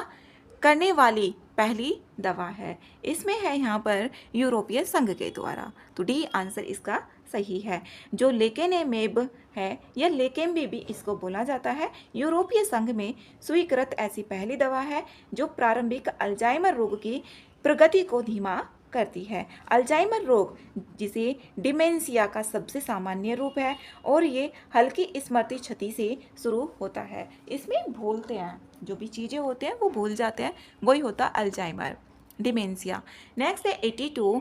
करने वाली पहली दवा है? इसमें है यहाँ पर यूरोपीय संघ के द्वारा, तो डी आंसर इसका सही है। जो लेकेनेमेब है या लेकेम्बी भी इसको बोला जाता है, यूरोपीय संघ में स्वीकृत ऐसी पहली दवा है जो प्रारंभिक अल्जाइमर रोग की प्रगति को धीमा करती है। अल्जाइमर रोग, जिसे डिमेंशिया का सबसे सामान्य रूप है, और ये हल्की स्मृति क्षति से शुरू होता है। इसमें भूलते हैं, जो भी चीज़ें होते हैं वो भूल जाते हैं, वही होता अल्जाइमर, डिमेंशिया। नेक्स्ट है 82।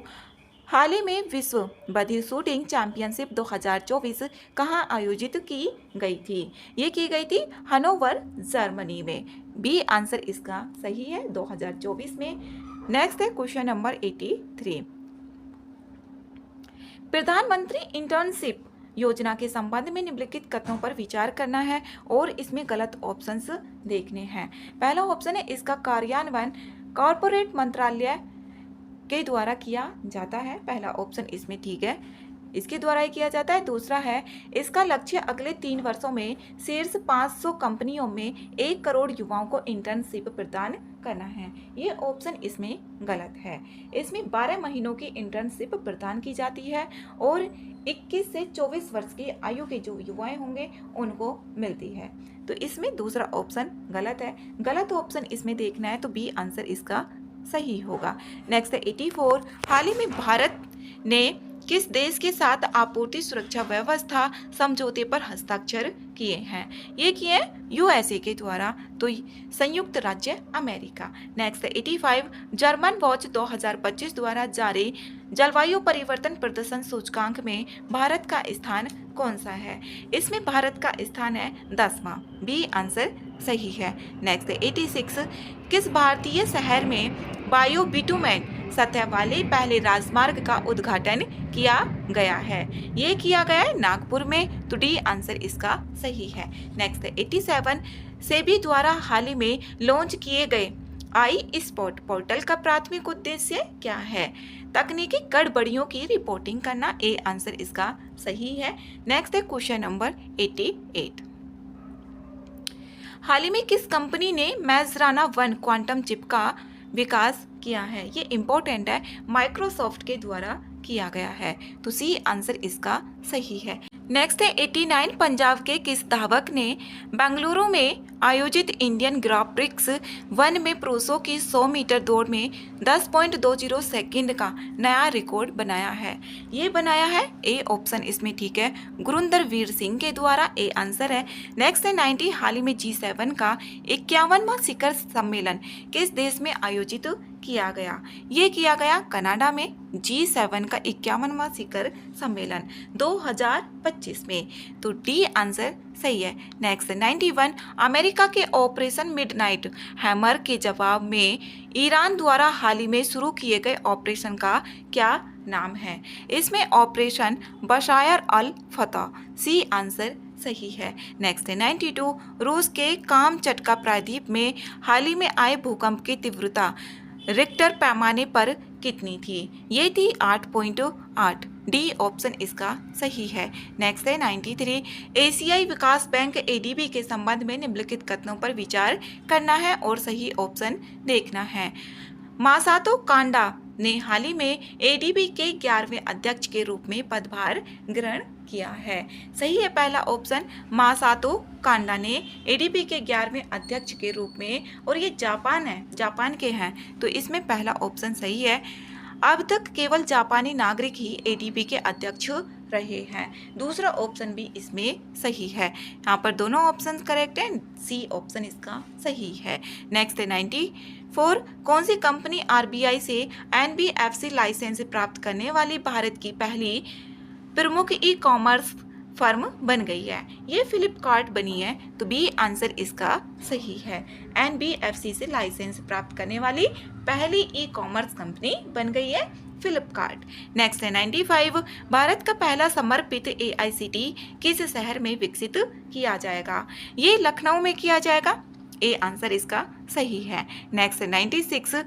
हाल ही में विश्व बधिर शूटिंग चैंपियनशिप 2024 कहाँ आयोजित की गई थी? ये की गई थी हनोवर, जर्मनी में, बी आंसर इसका सही है, 2024 में। नेक्स्ट है क्वेश्चन नंबर 83। प्रधानमंत्री इंटर्नशिप योजना के संबंध में निम्नलिखित कथनों पर विचार करना है और इसमें गलत ऑप्शंस देखने हैं। पहला ऑप्शन है इसका कार्यान्वयन कॉर्पोरेट मंत्रालय के द्वारा किया जाता है, पहला ऑप्शन इसमें ठीक है। इसके द्वारा ही किया जाता है। दूसरा है, इसका लक्ष्य अगले 3 वर्षों में शीर्ष 500 कंपनियों में 1 करोड़ युवाओं को इंटर्नशिप प्रदान करना है। ये ऑप्शन इसमें गलत है। इसमें 12 महीनों की इंटर्नशिप प्रदान की जाती है और 21 से 24 वर्ष की आयु के जो युवाएं होंगे उनको मिलती है। तो इसमें दूसरा ऑप्शन गलत है। गलत ऑप्शन इसमें देखना है तो बी आंसर इसका सही होगा। नेक्स्ट है 84, हाल ही में भारत ने किस देश के साथ आपूर्ति सुरक्षा व्यवस्था समझौते पर हस्ताक्षर किए हैं? ये किए यूएसए के द्वारा, तो संयुक्त राज्य अमेरिका। नेक्स्ट 85, जर्मन वॉच 2025 द्वारा जारी जलवायु परिवर्तन प्रदर्शन सूचकांक में भारत का स्थान कौन सा है? इसमें भारत का स्थान है 10वां। बी आंसर सही है। नेक्स्ट 86, किस भारतीय शहर में बायो बिटुमेन सतह वाले पहले राजमार्ग का उद्घाटन किया गया है? ये किया गया है नागपुर में, तो डी आंसर इसका सही है। नेक्स्ट 87, सेबी द्वारा हाल ही में लॉन्च किए गए आई स्पॉट पोर्टल का प्राथमिक उद्देश्य क्या है? तकनीकी गड़बड़ियों की रिपोर्टिंग करना। ए आंसर इसका सही है। नेक्स्ट है क्वेश्चन नंबर 88, हाल ही में किस कंपनी ने मैजराना 1 क्वांटम चिप का विकास किया है? ये इंपॉर्टेंट है, माइक्रोसॉफ्ट के द्वारा किया गया है, तो सी आंसर इसका सही है। नेक्स्ट है 89, पंजाब के किस धावक ने बेंगलुरु में आयोजित इंडियन ग्रां प्रिक्स 1 में पुरुषों की 100 मीटर दौड़ में 10.20 सेकंड का नया रिकॉर्ड बनाया है? ये बनाया है, ए ऑप्शन इसमें ठीक है, गुरिंदर वीर सिंह के द्वारा। ए आंसर है। नेक्स्ट है 90, हाल ही में G7 का 51वां शिखर सम्मेलन किस देश में आयोजित किया गया? ये किया गया कनाडा में। G7 का 51वां शिखर सम्मेलन 2025 में, तो डी आंसर सही है। नेक्स्ट 91, अमेरिका के ऑपरेशन मिडनाइट हैमर के जवाब में ईरान द्वारा हाल ही में शुरू किए गए ऑपरेशन का क्या नाम है? इसमें ऑपरेशन बशायर अल फतह। सी आंसर सही है। नेक्स्ट 92, रूस के कामचटका प्रायद्वीप में हाल ही में आए भूकंप की तीव्रता रिक्टर पैमाने पर कितनी थी? ये थी 8.8। डी ऑप्शन इसका सही है। नेक्स्ट है 93, एशियाई विकास बैंक एडीबी के संबंध में निम्नलिखित कथनों पर विचार करना है और सही ऑप्शन देखना है। मासातो कांडा ने हाल ही में एडीबी के 11वें अध्यक्ष के रूप में पदभार ग्रहण किया है। सही है पहला ऑप्शन, मासातो कांडा ने एडीबी के 11वें अध्यक्ष के रूप में, और ये जापान के हैं, तो इसमें पहला ऑप्शन सही है। अब तक केवल जापानी नागरिक ही एडीबी के अध्यक्ष रहे हैं। दूसरा ऑप्शन भी इसमें सही है। यहाँ पर दोनों ऑप्शन करेक्ट हैं, सी ऑप्शन इसका सही है। नेक्स्ट है 94, कौन सी कंपनी आरबीआई से एनबीएफसी लाइसेंस प्राप्त करने वाली भारत की पहली प्रमुख ई कॉमर्स फर्म बन गई है? ये फ्लिपकार्ट बनी है, तो बी आंसर इसका सही है। एनबीएफसी से लाइसेंस प्राप्त करने वाली पहली ई कॉमर्स कंपनी बन गई है फ्लिपकार्ट। नेक्स्ट है 95, भारत का पहला समर्पित एआईसीटी किस शहर में विकसित किया जाएगा? ये लखनऊ में किया जाएगा। ए आंसर इसका सही है। नेक्स्ट है 96,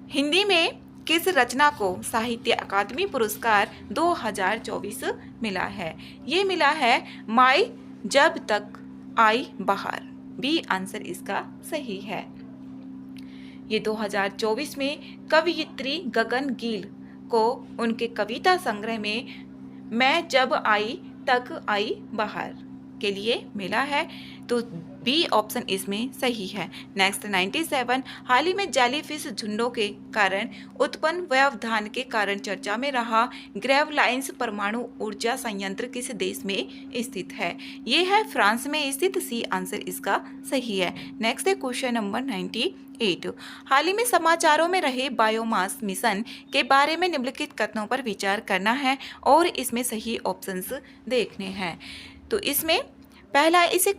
हिंदी में किस रचना को साहित्य अकादमी पुरस्कार 2024 मिला है? ये मिला है माई जब तक आई बहार। बी आंसर इसका सही है। ये 2024 में कवयित्री गगन गिल को उनके कविता संग्रह में मैं जब आई तक आई बहार के लिए मिला है, तो बी ऑप्शन इसमें सही है। नेक्स्ट 97, हाल ही में जेलीफिश झुंडों के कारण उत्पन्न व्यवधान के कारण चर्चा में रहा ग्रेवलाइंस परमाणु ऊर्जा संयंत्र किस देश में स्थित है? ये है फ्रांस में स्थित। सी आंसर इसका सही है। नेक्स्ट है क्वेश्चन नंबर 98, हाल ही में समाचारों में रहे बायोमास मिशन के बारे में निम्नलिखित कथनों पर विचार करना है और इसमें सही ऑप्शंस देखने हैं। तो इसमें पहला, इसे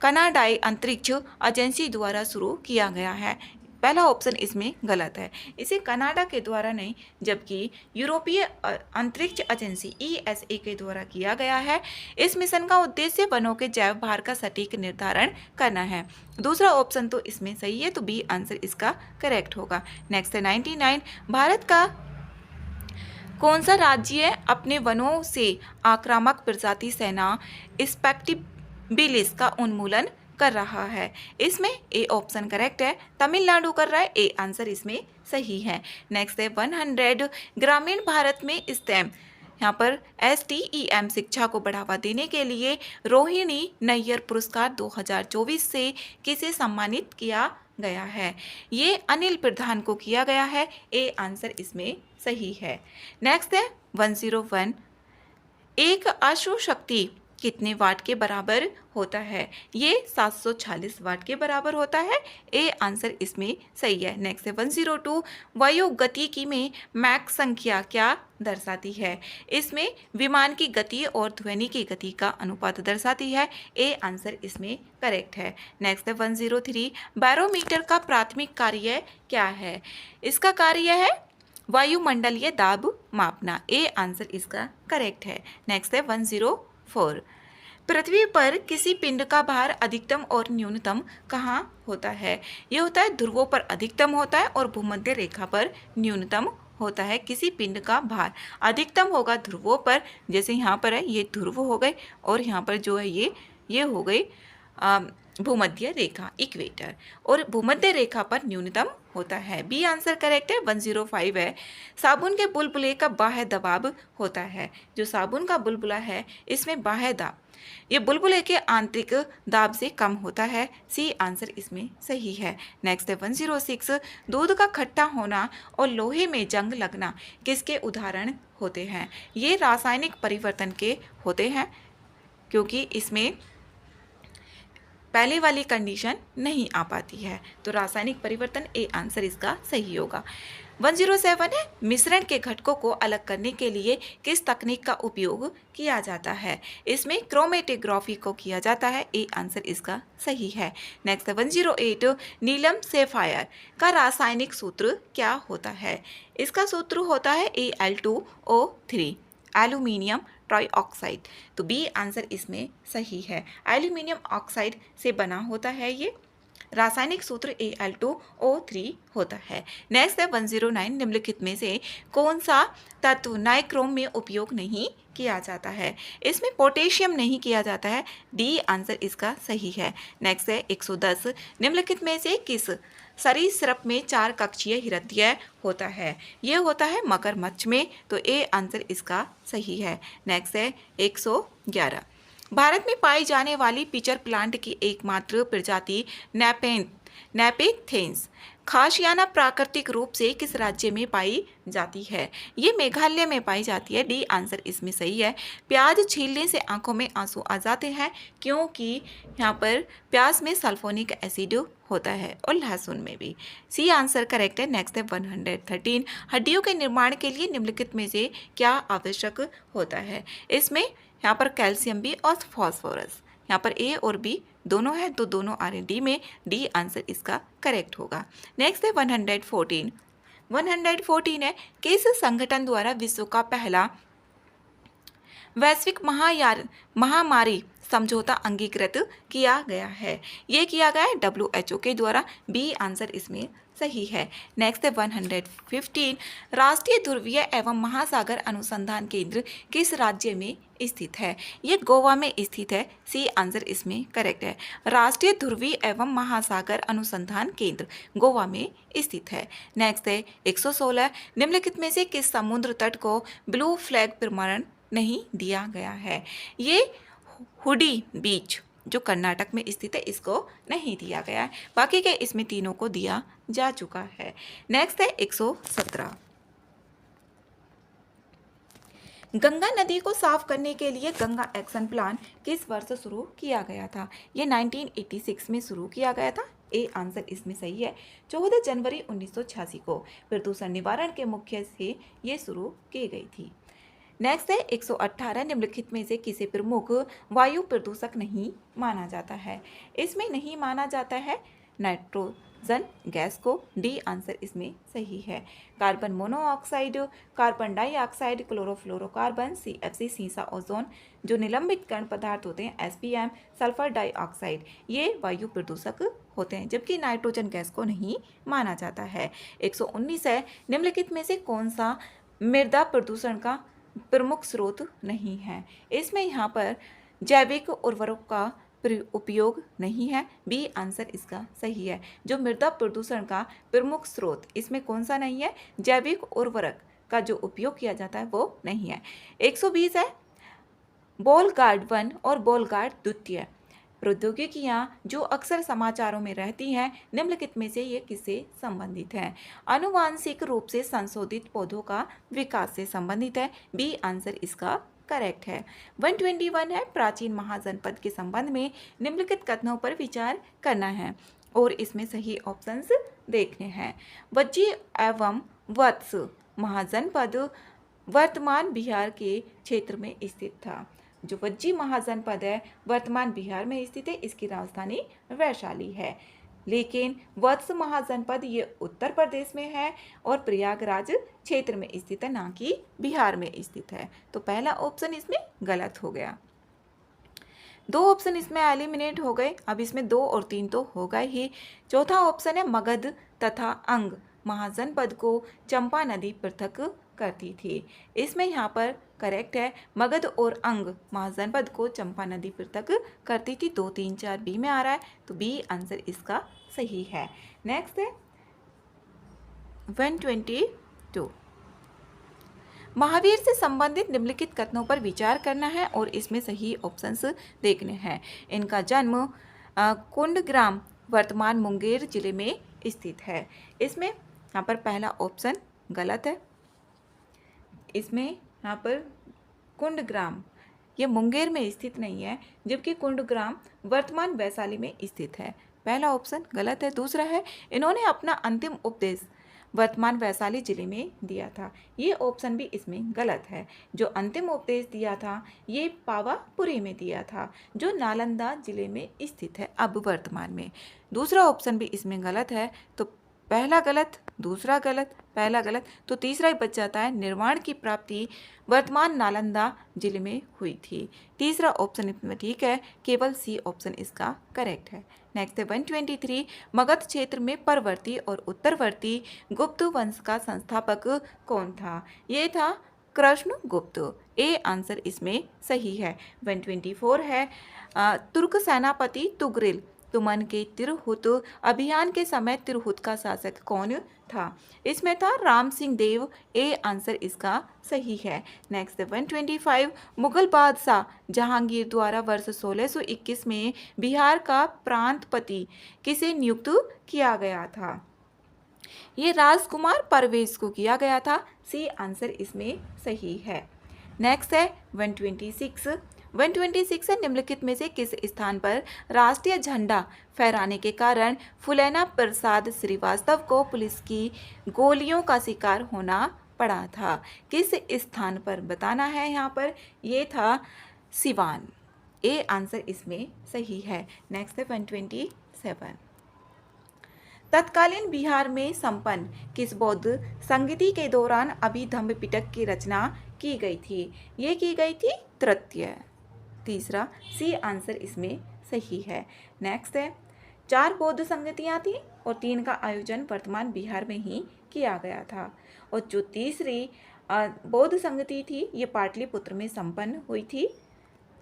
कनाडाई अंतरिक्ष एजेंसी द्वारा शुरू किया गया है। पहला ऑप्शन इसमें गलत है, इसे कनाडा के द्वारा नहीं जबकि यूरोपीय अंतरिक्ष एजेंसी ईएसए के द्वारा किया गया है। इस मिशन का उद्देश्य वनों के जैव भार का सटीक निर्धारण करना है। दूसरा ऑप्शन तो इसमें सही है, तो बी आंसर इसका करेक्ट होगा। नेक्स्ट है 99, भारत का कौन सा राज्य अपने वनों से आक्रामक प्रजाति सेना स्पेक्टिबिलिस का उन्मूलन कर रहा है? इसमें ए ऑप्शन करेक्ट है, तमिलनाडु कर रहा है। ए आंसर इसमें सही है। नेक्स्ट है 100 ग्रामीण भारत में स्टेम, यहाँ पर STEM शिक्षा को बढ़ावा देने के लिए रोहिणी नैयर पुरस्कार 2024 से किसे सम्मानित किया गया है? ये अनिल प्रधान को किया गया है। ए आंसर इसमें सही है। नेक्स्ट है 101, एक अश्व शक्ति कितने वाट के बराबर होता है? ये 746 वाट के बराबर होता है। ए आंसर इसमें सही है। नेक्स्ट है 102, वायु गतिकी में मैक संख्या क्या दर्शाती है? इसमें विमान की गति और ध्वनि की गति का अनुपात दर्शाती है। ए आंसर इसमें करेक्ट है। नेक्स्ट है 103, बैरोमीटर का प्राथमिक कार्य क्या है? इसका कार्य है वायुमंडलीय दाब मापना। ए आंसर इसका करेक्ट है। नेक्स्ट है 104, पृथ्वी पर किसी पिंड का भार अधिकतम और न्यूनतम कहाँ होता है? यह होता है ध्रुवों पर अधिकतम होता है और भूमध्य रेखा पर न्यूनतम होता है। किसी पिंड का भार अधिकतम होगा ध्रुवों पर, जैसे यहाँ पर है ये ध्रुव हो गए, और यहाँ पर जो है ये हो गई भूमध्य रेखा इक्वेटर, और भूमध्य रेखा पर न्यूनतम होता है। बी आंसर करेक्ट है। 105 है, साबुन के बुलबुले का बाह्य दबाव होता है? जो साबुन का बुलबुला है इसमें बाह्य दाब, ये बुलबुले के आंतरिक दाब से कम होता है। सी आंसर इसमें सही है। नेक्स्ट है 106, दूध का खट्टा होना और लोहे में जंग लगना किसके उदाहरण होते हैं? ये रासायनिक परिवर्तन के होते हैं, क्योंकि इसमें पहले वाली कंडीशन नहीं आ पाती है, तो रासायनिक परिवर्तन ए आंसर इसका सही होगा। 107 है, मिश्रण के घटकों को अलग करने के लिए किस तकनीक का उपयोग किया जाता है? इसमें क्रोमेटोग्राफी को किया जाता है। ए आंसर इसका सही है। नेक्स्ट है 108, नीलम सैफायर का रासायनिक सूत्र क्या होता है? इसका सूत्र होता है Al2O3, एल्यूमिनियम ट्राइऑक्साइड। तो बी आंसर इसमें सही है, एल्यूमिनियम ऑक्साइड से बना होता है ये। रासायनिक सूत्र Al2O3 होता है। नेक्स्ट है 109, निम्नलिखित में से कौन सा तत्व नाइक्रोम में उपयोग नहीं किया जाता है? इसमें पोटेशियम नहीं किया जाता है। डी आंसर इसका सही है। नेक्स्ट है 110, निम्नलिखित में से किस सरीसृप में 4 कक्षीय हृदय होता है? यह होता है मगरमच्छ में, तो ए आंसर इसका सही है। नेक्स्ट है 111, भारत में पाई जाने वाली पिचर प्लांट की एकमात्र प्रजाति नेपेथेंस खासियाना प्राकृतिक रूप से किस राज्य में पाई जाती है? ये मेघालय में पाई जाती है। डी आंसर इसमें सही है। प्याज छीलने से आंखों में आंसू आ जाते हैं, क्योंकि यहाँ पर प्याज में सल्फोनिक एसिड होता है, और लहसुन में भी। सी आंसर करेक्ट है। नेक्स्ट है 113, हड्डियों के निर्माण के लिए निम्नलिखित में से क्या आवश्यक होता है? इसमें यहाँ पर कैल्शियम भी और फास्फोरस, यहाँ पर ए और बी दोनों है, तो दोनों आ रहे डी में। डी आंसर इसका करेक्ट होगा। नेक्स्ट है 114, 114 है, किस संगठन द्वारा विश्व का पहला वैश्विक महामारी समझौता अंगीकृत किया गया है? ये किया गया है WHO के द्वारा। बी आंसर इसमें सही है। नेक्स्ट है 115, राष्ट्रीय ध्रुवीय एवं महासागर अनुसंधान केंद्र किस राज्य में स्थित है? ये गोवा में स्थित है। सी आंसर इसमें करेक्ट है। राष्ट्रीय ध्रुवीय एवं महासागर अनुसंधान केंद्र गोवा में स्थित है। नेक्स्ट है 116, निम्नलिखित में से किस समुद्र तट को ब्लू फ्लैग प्रमाण नहीं दिया गया है? ये हुडी बीच जो कर्नाटक में स्थित है, इसको नहीं दिया गया है। बाकी के इसमें तीनों को दिया जा चुका है। नेक्स्ट है 117, गंगा नदी को साफ करने के लिए गंगा एक्शन प्लान किस वर्ष शुरू किया गया था? ये 1986 में शुरू किया गया था। ए आंसर इसमें सही है। 14 जनवरी 1986 को प्रदूषण निवारण के मुख्य से ये शुरू की गई थी। नेक्स्ट है 118, निम्नलिखित में से किसे प्रमुख वायु प्रदूषक नहीं माना जाता है? इसमें नहीं माना जाता है नाइट्रोजन गैस को। डी आंसर इसमें सही है। Carbon monoxide, carbon dioxide, chlorofluorocarbon, CFC सीसा ओजोन, जो निलंबित कण पदार्थ होते हैं SPM, सल्फर डाइऑक्साइड, ये वायु प्रदूषक होते हैं, जबकि नाइट्रोजन गैस को नहीं माना जाता है। 119 है, निम्नलिखित में से कौन सा मृदा प्रदूषण का प्रमुख स्रोत नहीं है। इसमें यहाँ पर जैविक उर्वरक का उपयोग नहीं है। बी आंसर इसका सही है। जो मृदा प्रदूषण का प्रमुख स्रोत, इसमें कौन सा नहीं है? जैविक उर्वरक का जो उपयोग किया जाता है वो नहीं है। 120 है बॉल गार्ड 1 और बॉल गार्ड द्वितीय प्रौद्योगिकियां जो अक्सर समाचारों में रहती हैं, निम्नलिखित में से ये किससे संबंधित है? आनुवांशिक रूप से संशोधित पौधों का विकास से संबंधित है। बी आंसर इसका करेक्ट है। 121 है प्राचीन महाजनपद के संबंध में निम्नलिखित कथनों पर विचार करना है और इसमें सही ऑप्शंस देखने हैं। वज्जी एवं वत्स महाजनपद वर्तमान बिहार के क्षेत्र में स्थित था। जो वज्जी महाजनपद है वर्तमान बिहार में स्थित है, इसकी राजधानी वैशाली है। लेकिन वत्स महाजनपद ये उत्तर प्रदेश में है और प्रयागराज क्षेत्र में स्थित है, ना कि बिहार में स्थित है। तो पहला ऑप्शन इसमें गलत हो गया। 2 ऑप्शन इसमें एलिमिनेट हो गए। अब इसमें 2 और 3 तो हो गए ही। चौथा ऑप्शन है मगध तथा अंग महाजनपद को चंपा नदी पृथक करती थी। इसमें यहाँ पर करेक्ट है, मगध और अंग महाजनपद को चंपा नदी पृथक करती थी। 2, 3, 4 बी में आ रहा है, तो बी आंसर इसका सही है। नेक्स्ट है 122। महावीर से संबंधित निम्नलिखित कथनों पर विचार करना है और इसमें सही ऑप्शंस देखने हैं। इनका जन्म कुंडग्राम वर्तमान मुंगेर जिले में स्थित है। इसमें यहाँ पर पहला ऑप्शन गलत है। इसमें यहाँ पर कुंडग्राम ये मुंगेर में स्थित नहीं है, जबकि कुंडग्राम वर्तमान वैशाली में स्थित है। पहला ऑप्शन गलत है। दूसरा है इन्होंने अपना अंतिम उपदेश वर्तमान वैशाली जिले में दिया था। ये ऑप्शन भी इसमें गलत है। जो अंतिम उपदेश दिया था ये पावापुरी में दिया था, जो नालंदा जिले में स्थित है अब वर्तमान में। दूसरा ऑप्शन भी इसमें गलत है। तो पहला गलत, दूसरा गलत, पहला गलत, तो तीसरा ही बच जाता है। निर्माण की प्राप्ति वर्तमान नालंदा जिले में हुई थी। तीसरा ऑप्शन इसमें ठीक है, केवल सी ऑप्शन इसका करेक्ट है। नेक्स्ट है 123। मगध क्षेत्र में परवर्ती और उत्तरवर्ती गुप्त वंश का संस्थापक कौन था? ये था कृष्ण गुप्त। ए आंसर इसमें सही है। 124 है तुर्क सेनापति तुगरिल तुमन के तिरहुत अभियान के समय तिरहुत का शासक कौन था? इसमें था राम सिंह देव। ए आंसर इसका सही है। नेक्स्ट 125। मुगल बादशाह जहांगीर द्वारा वर्ष 1621 में बिहार का प्रांतपति किसे नियुक्त किया गया था? ये राजकुमार परवेज को किया गया था। सी आंसर इसमें सही है। नेक्स्ट है 126। 126 है निम्नलिखित में से किस स्थान पर राष्ट्रीय झंडा फहराने के कारण फुलैना प्रसाद श्रीवास्तव को पुलिस की गोलियों का शिकार होना पड़ा था? किस स्थान पर बताना है यहाँ पर? ये था सिवान। ए आंसर इसमें सही है। नेक्स्ट है 127। तत्कालीन बिहार में संपन्न किस बौद्ध संगति के दौरान अभिधम्म पिटक की रचना की गई थी? ये की गई थी तृतीय। तीसरा सी आंसर इसमें सही है। नेक्स्ट है 4 बौद्ध संगतियाँ थी और 3 का आयोजन वर्तमान बिहार में ही किया गया था। और जो तीसरी बौद्ध संगति थी ये पाटलिपुत्र में संपन्न हुई थी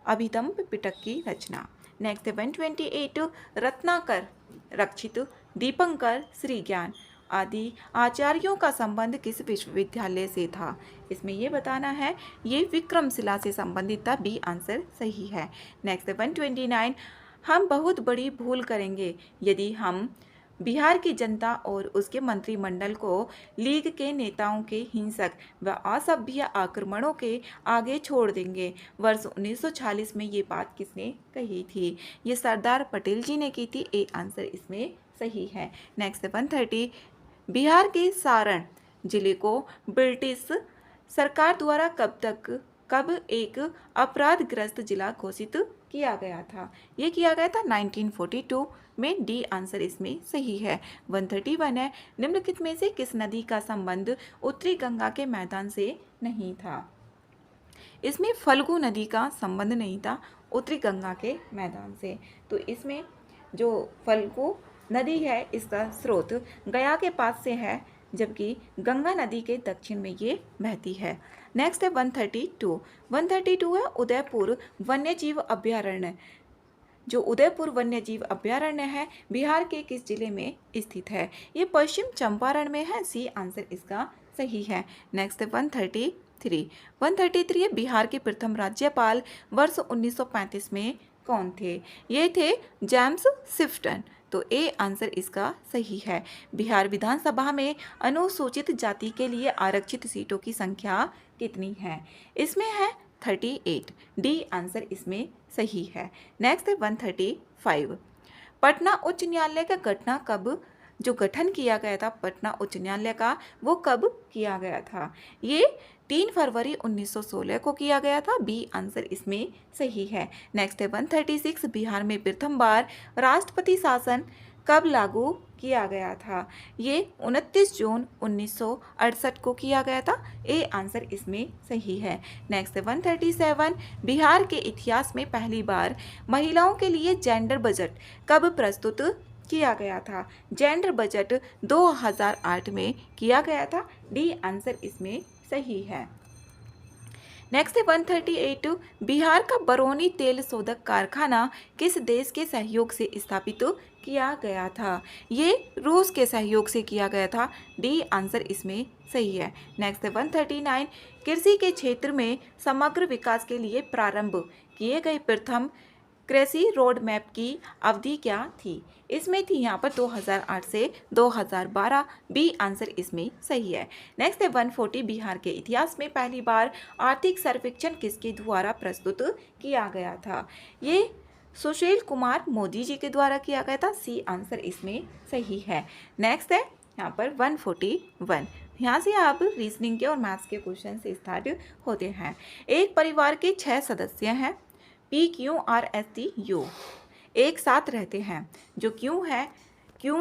अभिधम्म पिटक की रचना। नेक्स्ट है 128। रत्नाकर, रक्षित, दीपंकर, श्री ज्ञान आदि आचार्यों का संबंध किस विश्वविद्यालय से था? इसमें ये बताना है, ये विक्रमशिला से संबंधित था। बी आंसर सही है। नेक्स्ट 129। हम बहुत बड़ी भूल करेंगे यदि हम बिहार की जनता और उसके मंत्रिमंडल को लीग के नेताओं के हिंसक व असभ्य आक्रमणों के आगे छोड़ देंगे। वर्ष 1946 में ये बात किसने कही थी? ये सरदार पटेल जी ने की थी। ए आंसर इसमें सही है। नेक्स्ट 130। बिहार के सारण जिले को ब्रिटिश सरकार द्वारा कब एक अपराधग्रस्त जिला घोषित किया गया था? ये किया गया था 1942 में। डी आंसर इसमें सही है। 131 है निम्नलिखित में से किस नदी का संबंध उत्तरी गंगा के मैदान से नहीं था? इसमें फल्गु नदी का संबंध नहीं था उत्तरी गंगा के मैदान से। तो इसमें जो फल्गु नदी है इसका स्रोत गया के पास से है, जबकि गंगा नदी के दक्षिण में ये बहती है। नेक्स्ट है 132। 132 है उदयपुर वन्यजीव अभयारण्य। जो उदयपुर वन्यजीव अभयारण्य है बिहार के किस जिले में स्थित है? ये पश्चिम चंपारण में है। सी आंसर इसका सही है। नेक्स्ट है 133। 133 है बिहार के प्रथम राज्यपाल वर्ष 1935 में कौन थे? ये थे जेम्स शिफ्टन। तो ए आंसर इसका सही है। बिहार विधानसभा में अनुसूचित जाति के लिए आरक्षित सीटों की संख्या कितनी है? इसमें है 38। डी आंसर इसमें सही है। नेक्स्ट है 135। पटना उच्च न्यायालय का घटना कब जो गठन किया गया था पटना उच्च न्यायालय का, वो कब किया गया था? ये 3 फरवरी 1916 को किया गया था। बी आंसर इसमें सही है। नेक्स्ट है 136। बिहार में प्रथम बार राष्ट्रपति शासन कब लागू किया गया था? ये 29 जून 1968 को किया गया था। ए आंसर इसमें सही है। नेक्स्ट है 137। बिहार के इतिहास में पहली बार महिलाओं के लिए जेंडर बजट कब प्रस्तुत किया गया था? जेंडर बजट 2008 में किया गया था। डी आंसर इसमें सही है। नेक्स्ट है 138। बिहार का बरौनी तेल शोधक कारखाना किस देश के सहयोग से स्थापित किया गया था? ये रूस के सहयोग से किया गया था। डी आंसर इसमें सही है। नेक्स्ट है 139। कृषि के क्षेत्र में समग्र विकास के लिए प्रारंभ किए गए प्रथम कृषि रोड मैप की अवधि क्या थी? इसमें थी यहाँ पर 2008 से 2012। बी आंसर इसमें सही है। नेक्स्ट है 140। बिहार के इतिहास में पहली बार आर्थिक सर्वेक्षण किसके द्वारा प्रस्तुत किया गया था? ये सुशील कुमार मोदी जी के द्वारा किया गया था। सी आंसर इसमें सही है। नेक्स्ट है यहाँ पर 141। यहाँ से आप रीजनिंग के और मैथ्स के क्वेश्चन से स्टार्ट होते हैं। एक परिवार के 6 सदस्य हैं। P Q R S T U एक साथ रहते हैं। जो क्यू है क्यू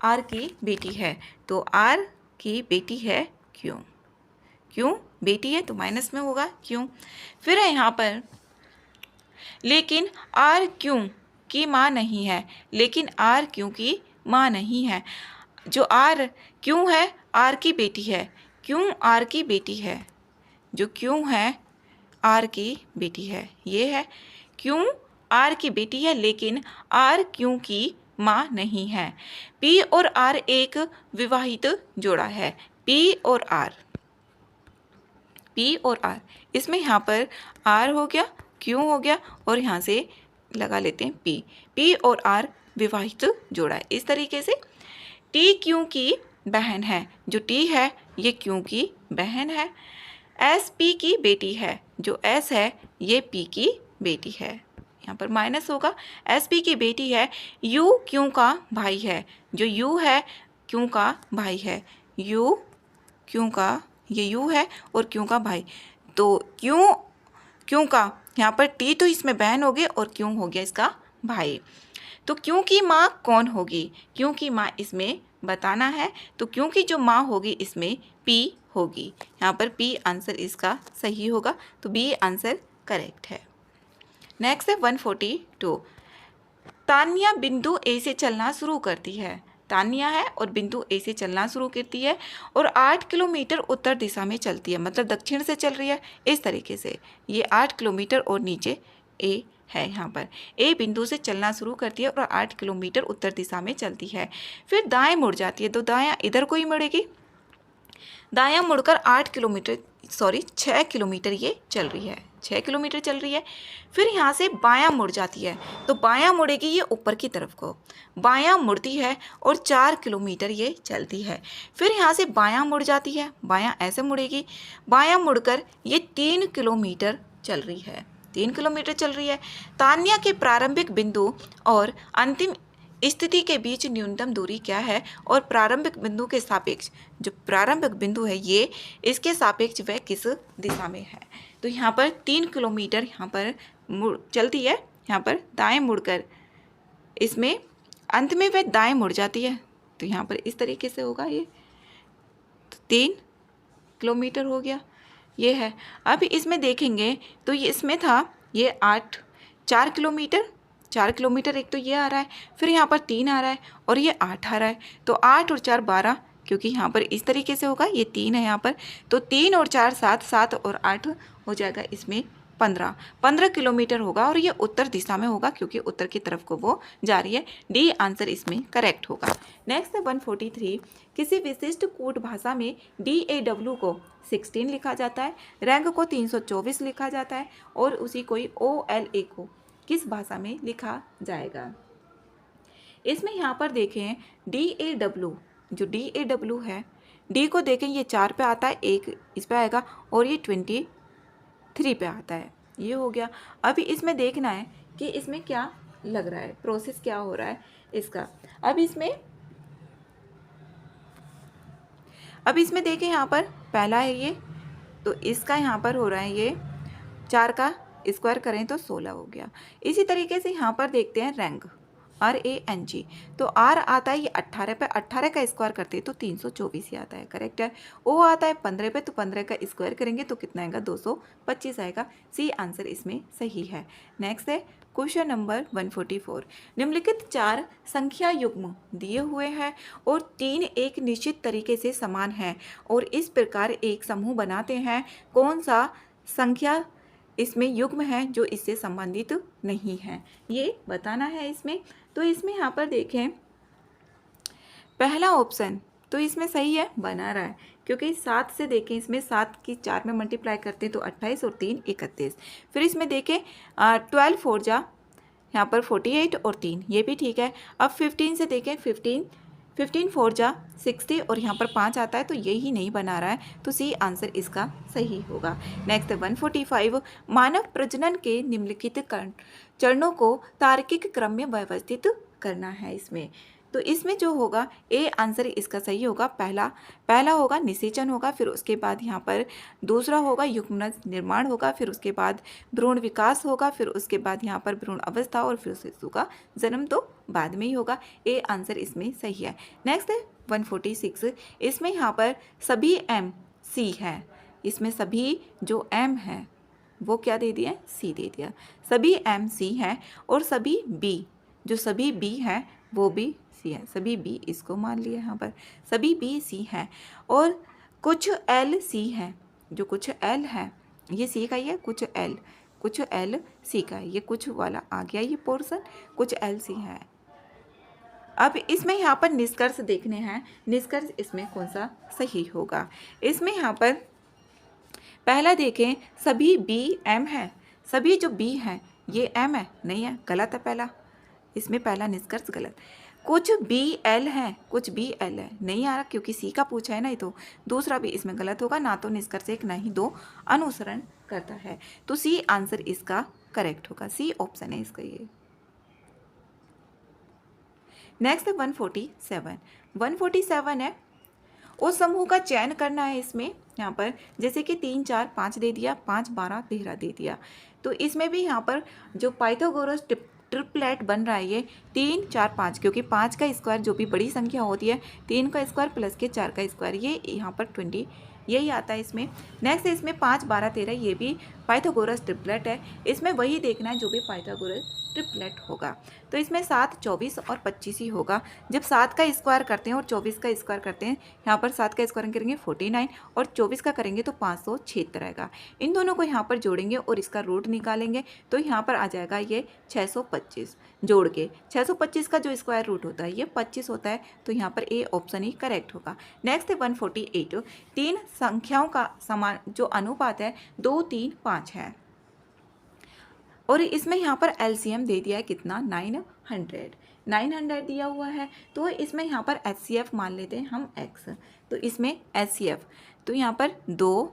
आर की बेटी है, तो आर की बेटी है क्यू। क्यू बेटी है तो माइनस में होगा क्यू। फिर है यहाँ पर लेकिन आर क्यू की माँ नहीं है। लेकिन आर क्यू की माँ नहीं है। जो आर क्यू है आर की बेटी है। क्यू आर की बेटी है। जो क्यू है आर की बेटी है। ये है क्यू आर की बेटी है लेकिन आर क्यू की माँ नहीं है। पी और आर एक विवाहित जोड़ा है। पी और आर, पी और आर, इसमें यहाँ पर आर हो गया, क्यू हो गया और यहाँ से लगा लेते हैं पी। पी और आर विवाहित जोड़ा है। इस तरीके से टी क्यू की बहन है। जो टी है ये क्यू की बहन है। एस पी की बेटी है। जो एस है ये पी की बेटी है। यहाँ पर माइनस होगा। एस पी की बेटी है। यू क्यू का भाई है। जो यू है क्यू का भाई है। यू क्यू का, ये यू है और क्यू का भाई, तो क्यू का यहाँ पर टी तो इसमें बहन हो गई और क्यू हो गया इसका भाई। तो क्यू की माँ कौन होगी? क्यू की माँ इसमें बताना है। तो क्यू की जो माँ होगी इसमें पी होगी। यहाँ पर पी आंसर इसका सही होगा। तो बी आंसर करेक्ट है। नेक्स्ट है 142। तान्या बिंदु ए से चलना शुरू करती है। तान्या है और बिंदु ए से चलना शुरू करती है और 8 किलोमीटर उत्तर दिशा में चलती है, मतलब दक्षिण से चल रही है। इस तरीके से ये 8 किलोमीटर और नीचे ए है। यहाँ पर ए बिंदु से चलना शुरू करती है और 8 किलोमीटर उत्तर दिशा में चलती है। फिर दाएं मुड़ जाती है, तो दायां इधर को ही मुड़ेगी। दायां मुड़कर 6 किलोमीटर ये चल रही है। 6 किलोमीटर चल रही है। फिर यहाँ से बायां मुड़ जाती है, तो बायां मुड़ेगी ये ऊपर की तरफ को। बायां मुड़ती है और 4 किलोमीटर ये चलती है। फिर यहाँ से बायां मुड़ जाती है, बायां ऐसे मुड़ेगी। बायां मुड़कर ये 3 किलोमीटर चल रही है। 3 किलोमीटर चल रही है। तान्या के प्रारंभिक बिंदु और अंतिम स्थिति के बीच न्यूनतम दूरी क्या है? और प्रारंभिक बिंदु के सापेक्ष, जो प्रारंभिक बिंदु है ये, इसके सापेक्ष वह किस दिशा में है? तो यहाँ पर 3 किलोमीटर यहाँ पर चलती है। यहाँ पर दाएं मुड़कर इसमें अंत में वह दाएं मुड़ जाती है। तो यहाँ पर इस तरीके से होगा ये। तो 3 किलोमीटर हो गया ये है। अब इसमें देखेंगे तो ये इसमें था ये 4 किलोमीटर। 4 किलोमीटर एक तो ये आ रहा है, फिर यहाँ पर 3 आ रहा है और ये 8 आ रहा है। तो 8 और 4 12, क्योंकि यहाँ पर इस तरीके से होगा, ये 3 है यहाँ पर, तो 3 और 4 7, 7 और 8 हो जाएगा इसमें 15 किलोमीटर होगा और ये उत्तर दिशा में होगा क्योंकि उत्तर की तरफ को वो जा रही है। डी आंसर इसमें करेक्ट होगा। नेक्स्ट है 143, किसी विशिष्ट कूट भाषा में DAW को 16 लिखा जाता है, रैंक को 324 लिखा जाता है और उसी कोई OLA को किस भाषा में लिखा जाएगा। इसमें यहाँ पर देखें DAW, जो DAW है, डी को देखें ये 4 पे आता है, एक इस पे आएगा और ये 23 पे आता है, ये हो गया। अभी इसमें देखना है कि इसमें क्या लग रहा है, प्रोसेस क्या हो रहा है इसका। अब इसमें देखें यहाँ पर पहला है ये, तो इसका यहाँ पर हो रहा है ये 4 का स्क्वायर करें तो 16 हो गया। इसी तरीके से यहाँ पर देखते हैं रैंक RANG, तो R आता है ये 18 पे, 18 का स्क्वायर करते हैं तो 324 ही आता है, करेक्ट है। O आता है 15 पे, तो 15 का स्क्वायर करेंगे तो कितना आएगा, 225 आएगा। सी आंसर इसमें सही है। नेक्स्ट है क्वेश्चन नंबर 144, निम्नलिखित 4 संख्या युग्म दिए हुए हैं और 3 एक निश्चित तरीके से समान हैं और इस प्रकार एक समूह बनाते हैं, कौन सा संख्या इसमें युग्म है जो इससे संबंधित नहीं है, ये बताना है इसमें। तो इसमें यहाँ पर देखें पहला ऑप्शन तो इसमें सही है, बना रहा है, क्योंकि 7 से देखें, इसमें 7 की 4 में मल्टीप्लाई करते हैं तो 28 और 3 31। फिर इसमें देखें 12 4 जा यहाँ पर 48 और 3, ये भी ठीक है। अब 15 से देखें 15 4 जा 60 और यहाँ पर 5 आता है तो यही नहीं बना रहा है, तो सी आंसर इसका सही होगा। नेक्स्ट 145, मानव प्रजनन के निम्नलिखित चरणों को तार्किक क्रम में व्यवस्थित करना है इसमें। तो इसमें जो होगा ए आंसर इसका सही होगा। पहला होगा निषेचन होगा, फिर उसके बाद यहाँ पर दूसरा होगा युग्मनज निर्माण होगा, फिर उसके बाद भ्रूण विकास होगा, फिर उसके बाद यहाँ पर भ्रूण अवस्था और फिर शिशु का जन्म तो बाद में ही होगा। ए आंसर इसमें सही है। नेक्स्ट है 146, इसमें यहाँ पर सभी MC है, इसमें सभी जो M है वो क्या दे दिया, C दे दिया। सभी MC हैं और सभी B, जो सभी B है वो भी C है, सभी B इसको मान लिया यहाँ पर, सभी B C है और कुछ L C है, जो कुछ L है ये C का ही है, कुछ L C का है, ये कुछ वाला आ गया ये पोर्शन, कुछ L C है। अब इसमें यहाँ पर निष्कर्ष देखने हैं, निष्कर्ष इसमें कौन सा सही होगा। इसमें यहाँ पर पहला देखें सभी B M है, सभी जो B है ये M है, नहीं है, गलत है पहला, इसमें पहला निष्कर्ष गलत। कुछ BL है, कुछ BL है, नहीं आ रहा क्योंकि C का पूछा है ना, ये तो दूसरा भी इसमें गलत होगा, ना तो निष्कर्ष एक ना ही दो अनुसरण करता है, तो C आंसर इसका करेक्ट होगा, C ऑप्शन है इसका ये। नेक्स्ट 147 है, उस समूह का चयन करना है इसमें। यहाँ पर जैसे कि 3 4 5 दे दिया, 5 12 13 दे दिया, तो इसमें भी यहाँ पर जो पाइथागोरस ट्रिपलेट बन रहा है ये 3 4 5, क्योंकि 5 का स्क्वायर जो भी बड़ी संख्या होती है 3 का स्क्वायर प्लस के 4 का स्क्वायर, ये यहाँ पर 20 यही आता है इसमें। नेक्स्ट इसमें 5 12 13, ये भी पाइथागोरस ट्रिपलेट है, इसमें वही देखना है जो भी पाइथागोरस ट्रिपलेट होगा। तो इसमें 7 24 और 25 ही होगा। जब 7 का स्क्वायर करते हैं और 24 का स्क्वायर करते हैं, यहाँ पर 7 का स्क्वायर करेंगे 49 और 24 का करेंगे तो 576 रहेगा। इन दोनों को यहाँ पर जोड़ेंगे और इसका रूट निकालेंगे तो यहाँ पर आ जाएगा ये 625। जोड़ के 625 का जो स्क्वायर रूट होता है ये 25 होता है, तो यहाँ पर ए ऑप्शन ही करेक्ट होगा। नेक्स्ट है 148, 3 संख्याओं का समान जो अनुपात है 2 3 5 है और इसमें यहाँ पर LCM दे दिया है कितना, 900 दिया हुआ है, तो इसमें यहाँ पर HCF मान लेते हैं हम X, तो इसमें HCF तो यहाँ पर 2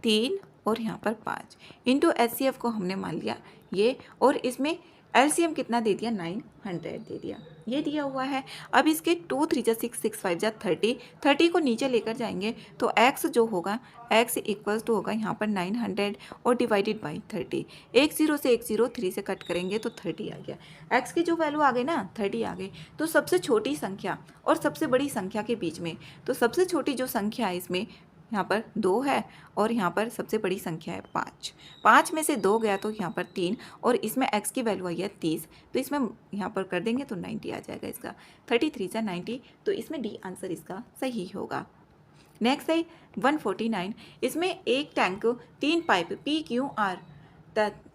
3 और यहाँ पर 5 इंटू HCF को हमने मान लिया ये, और इसमें LCM कितना दे दिया, 900 दे दिया, ये दिया हुआ है। अब इसके 2 3 जा 6 6 5 जा 30 को नीचे लेकर जाएंगे तो x जो होगा x इक्वल्स टू होगा यहाँ पर 900 और डिवाइडेड बाई 30। 1 0 से 1 0 3 से कट करेंगे तो 30 आ गया, x की जो वैल्यू आ गई ना 30 आ गई। तो सबसे छोटी संख्या और सबसे बड़ी संख्या के बीच में, तो सबसे छोटी जो संख्या है इसमें यहाँ पर 2 है और यहाँ पर सबसे बड़ी संख्या है 5। 5 में से 2 गया तो यहाँ पर 3 और इसमें x की वैल्यू आई है 30, तो इसमें यहाँ पर कर देंगे तो 90 आ जाएगा इसका। 33 से 90, तो इसमें डी आंसर इसका सही होगा। नेक्स्ट है 149। इसमें एक tank 3 pipe P Q R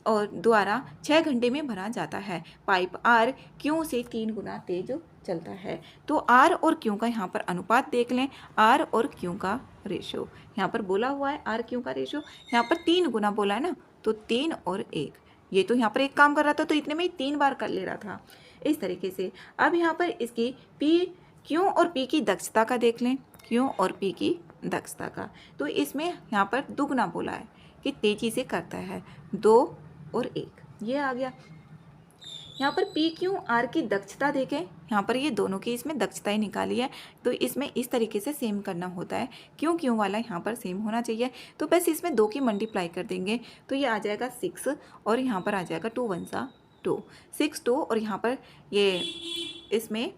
और द्वारा 6 घंटे में भरा जाता है। पाइप आर क्यू से 3 गुना तेज चलता है। तो आर और क्यू का यहाँ पर अनुपात देख लें, आर और क्यू का रेशो यहाँ पर बोला हुआ है। आर क्यू का रेशो यहाँ पर 3 गुना बोला है ना, तो 3 और 1, ये तो यहाँ पर एक काम कर रहा था तो इतने में ही 3 बार कर ले रहा था इस तरीके से। अब यहाँ पर इसकी पी क्यू और पी की दक्षता का देख लें, क्यू और पी की दक्षता का, तो इसमें यहाँ पर दुगना बोला है कि तेजी से करता है, 2 और 1, ये आ गया। यहाँ पर पी क्यू आर की दक्षता देखें, यहाँ पर ये दोनों की इसमें दक्षताएं निकाली है, तो इसमें इस तरीके से सेम करना होता है। क्यों क्यों वाला यहाँ पर सेम होना चाहिए, तो बस इसमें 2 की मल्टीप्लाई कर देंगे तो ये आ जाएगा 6 और यहाँ पर आ जाएगा 2 1 सा 2, 6 2 और यहाँ पर ये इसमें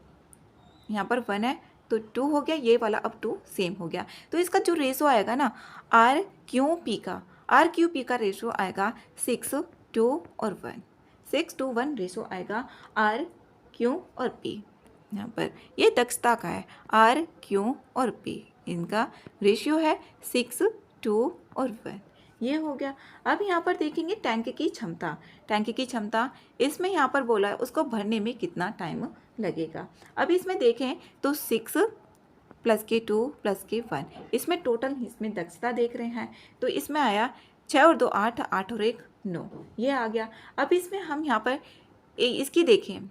यहाँ पर 1 है तो 2 हो गया, ये वाला अब 2 सेम हो गया। तो इसका जो रेशो आएगा ना आर क्यू पी का रेशो आएगा 6 2 और 1, 6 to 1 रेशो आएगा आर क्यू और पी। यहाँ पर ये दक्षता का है, आर क्यू और पी इनका रेशियो है 6 2 और 1, ये हो गया। अब यहाँ पर देखेंगे टैंक की क्षमता, इसमें यहाँ पर बोला है उसको भरने में कितना टाइम लगेगा। अब इसमें देखें तो 6 प्लस के 2 प्लस के 1, इसमें टोटल इसमें दक्षता देख रहे हैं तो इसमें आया 6 और 2 8, 8 और 1 9, ये आ गया। अब इसमें हम यहाँ पर इसकी देखें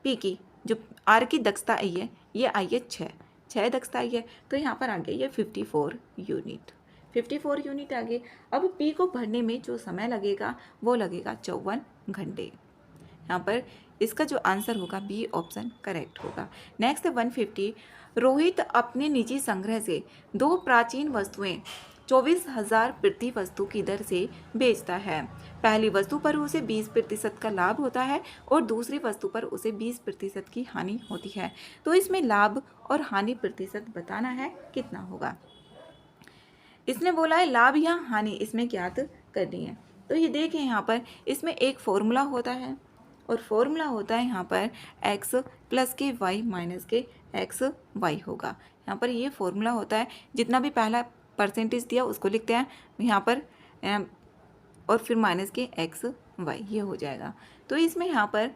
पी की जो आर की दक्षता आई है ये आई है 6 दक्षता आई है, तो यहाँ पर आ गया ये 54 यूनिट आ गई। अब पी को भरने में जो समय लगेगा वो लगेगा 54 घंटे। यहाँ पर इसका जो आंसर होगा बी ऑप्शन करेक्ट होगा। नेक्स्ट है 150। रोहित अपने निजी संग्रह से 2 प्राचीन वस्तुएं 24,000 प्रति वस्तु की दर से बेचता है। पहली वस्तु पर उसे 20% का लाभ होता है और दूसरी वस्तु पर उसे 20% की हानि होती है। तो इसमें लाभ और हानि प्रतिशत बताना है, कितना होगा। इसने बोला है लाभ या हानि इसमें ज्ञात करनी है। तो ये देखें यहाँ पर इसमें एक फॉर्मूला होता है और फॉर्मूला होता है यहाँ पर x प्लस के y माइनस के एक्स वाई होगा। यहाँ पर ये फॉर्मूला होता है, जितना भी पहला परसेंटेज दिया उसको लिखते हैं यहाँ पर और फिर माइनस के एक्स वाई, ये हो जाएगा। तो इसमें यहाँ पर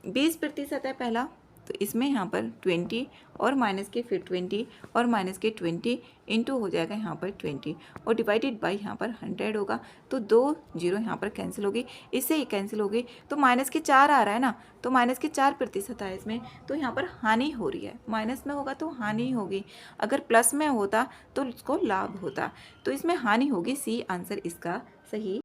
20% है पहला, तो इसमें यहाँ पर 20 और माइनस के फिर 20 और माइनस के 20 इंटू हो जाएगा यहाँ पर 20 और डिवाइडेड बाई यहाँ पर 100 होगा। तो 2 0 यहाँ पर कैंसिल होगी, इससे ही कैंसिल होगी। तो माइनस के 4 आ रहा है ना, तो माइनस के 4% है इसमें, तो यहाँ पर हानि हो रही है। माइनस में होगा तो हानि होगी, अगर प्लस में होता तो उसको लाभ होता। तो इसमें हानि होगी, सी आंसर इसका सही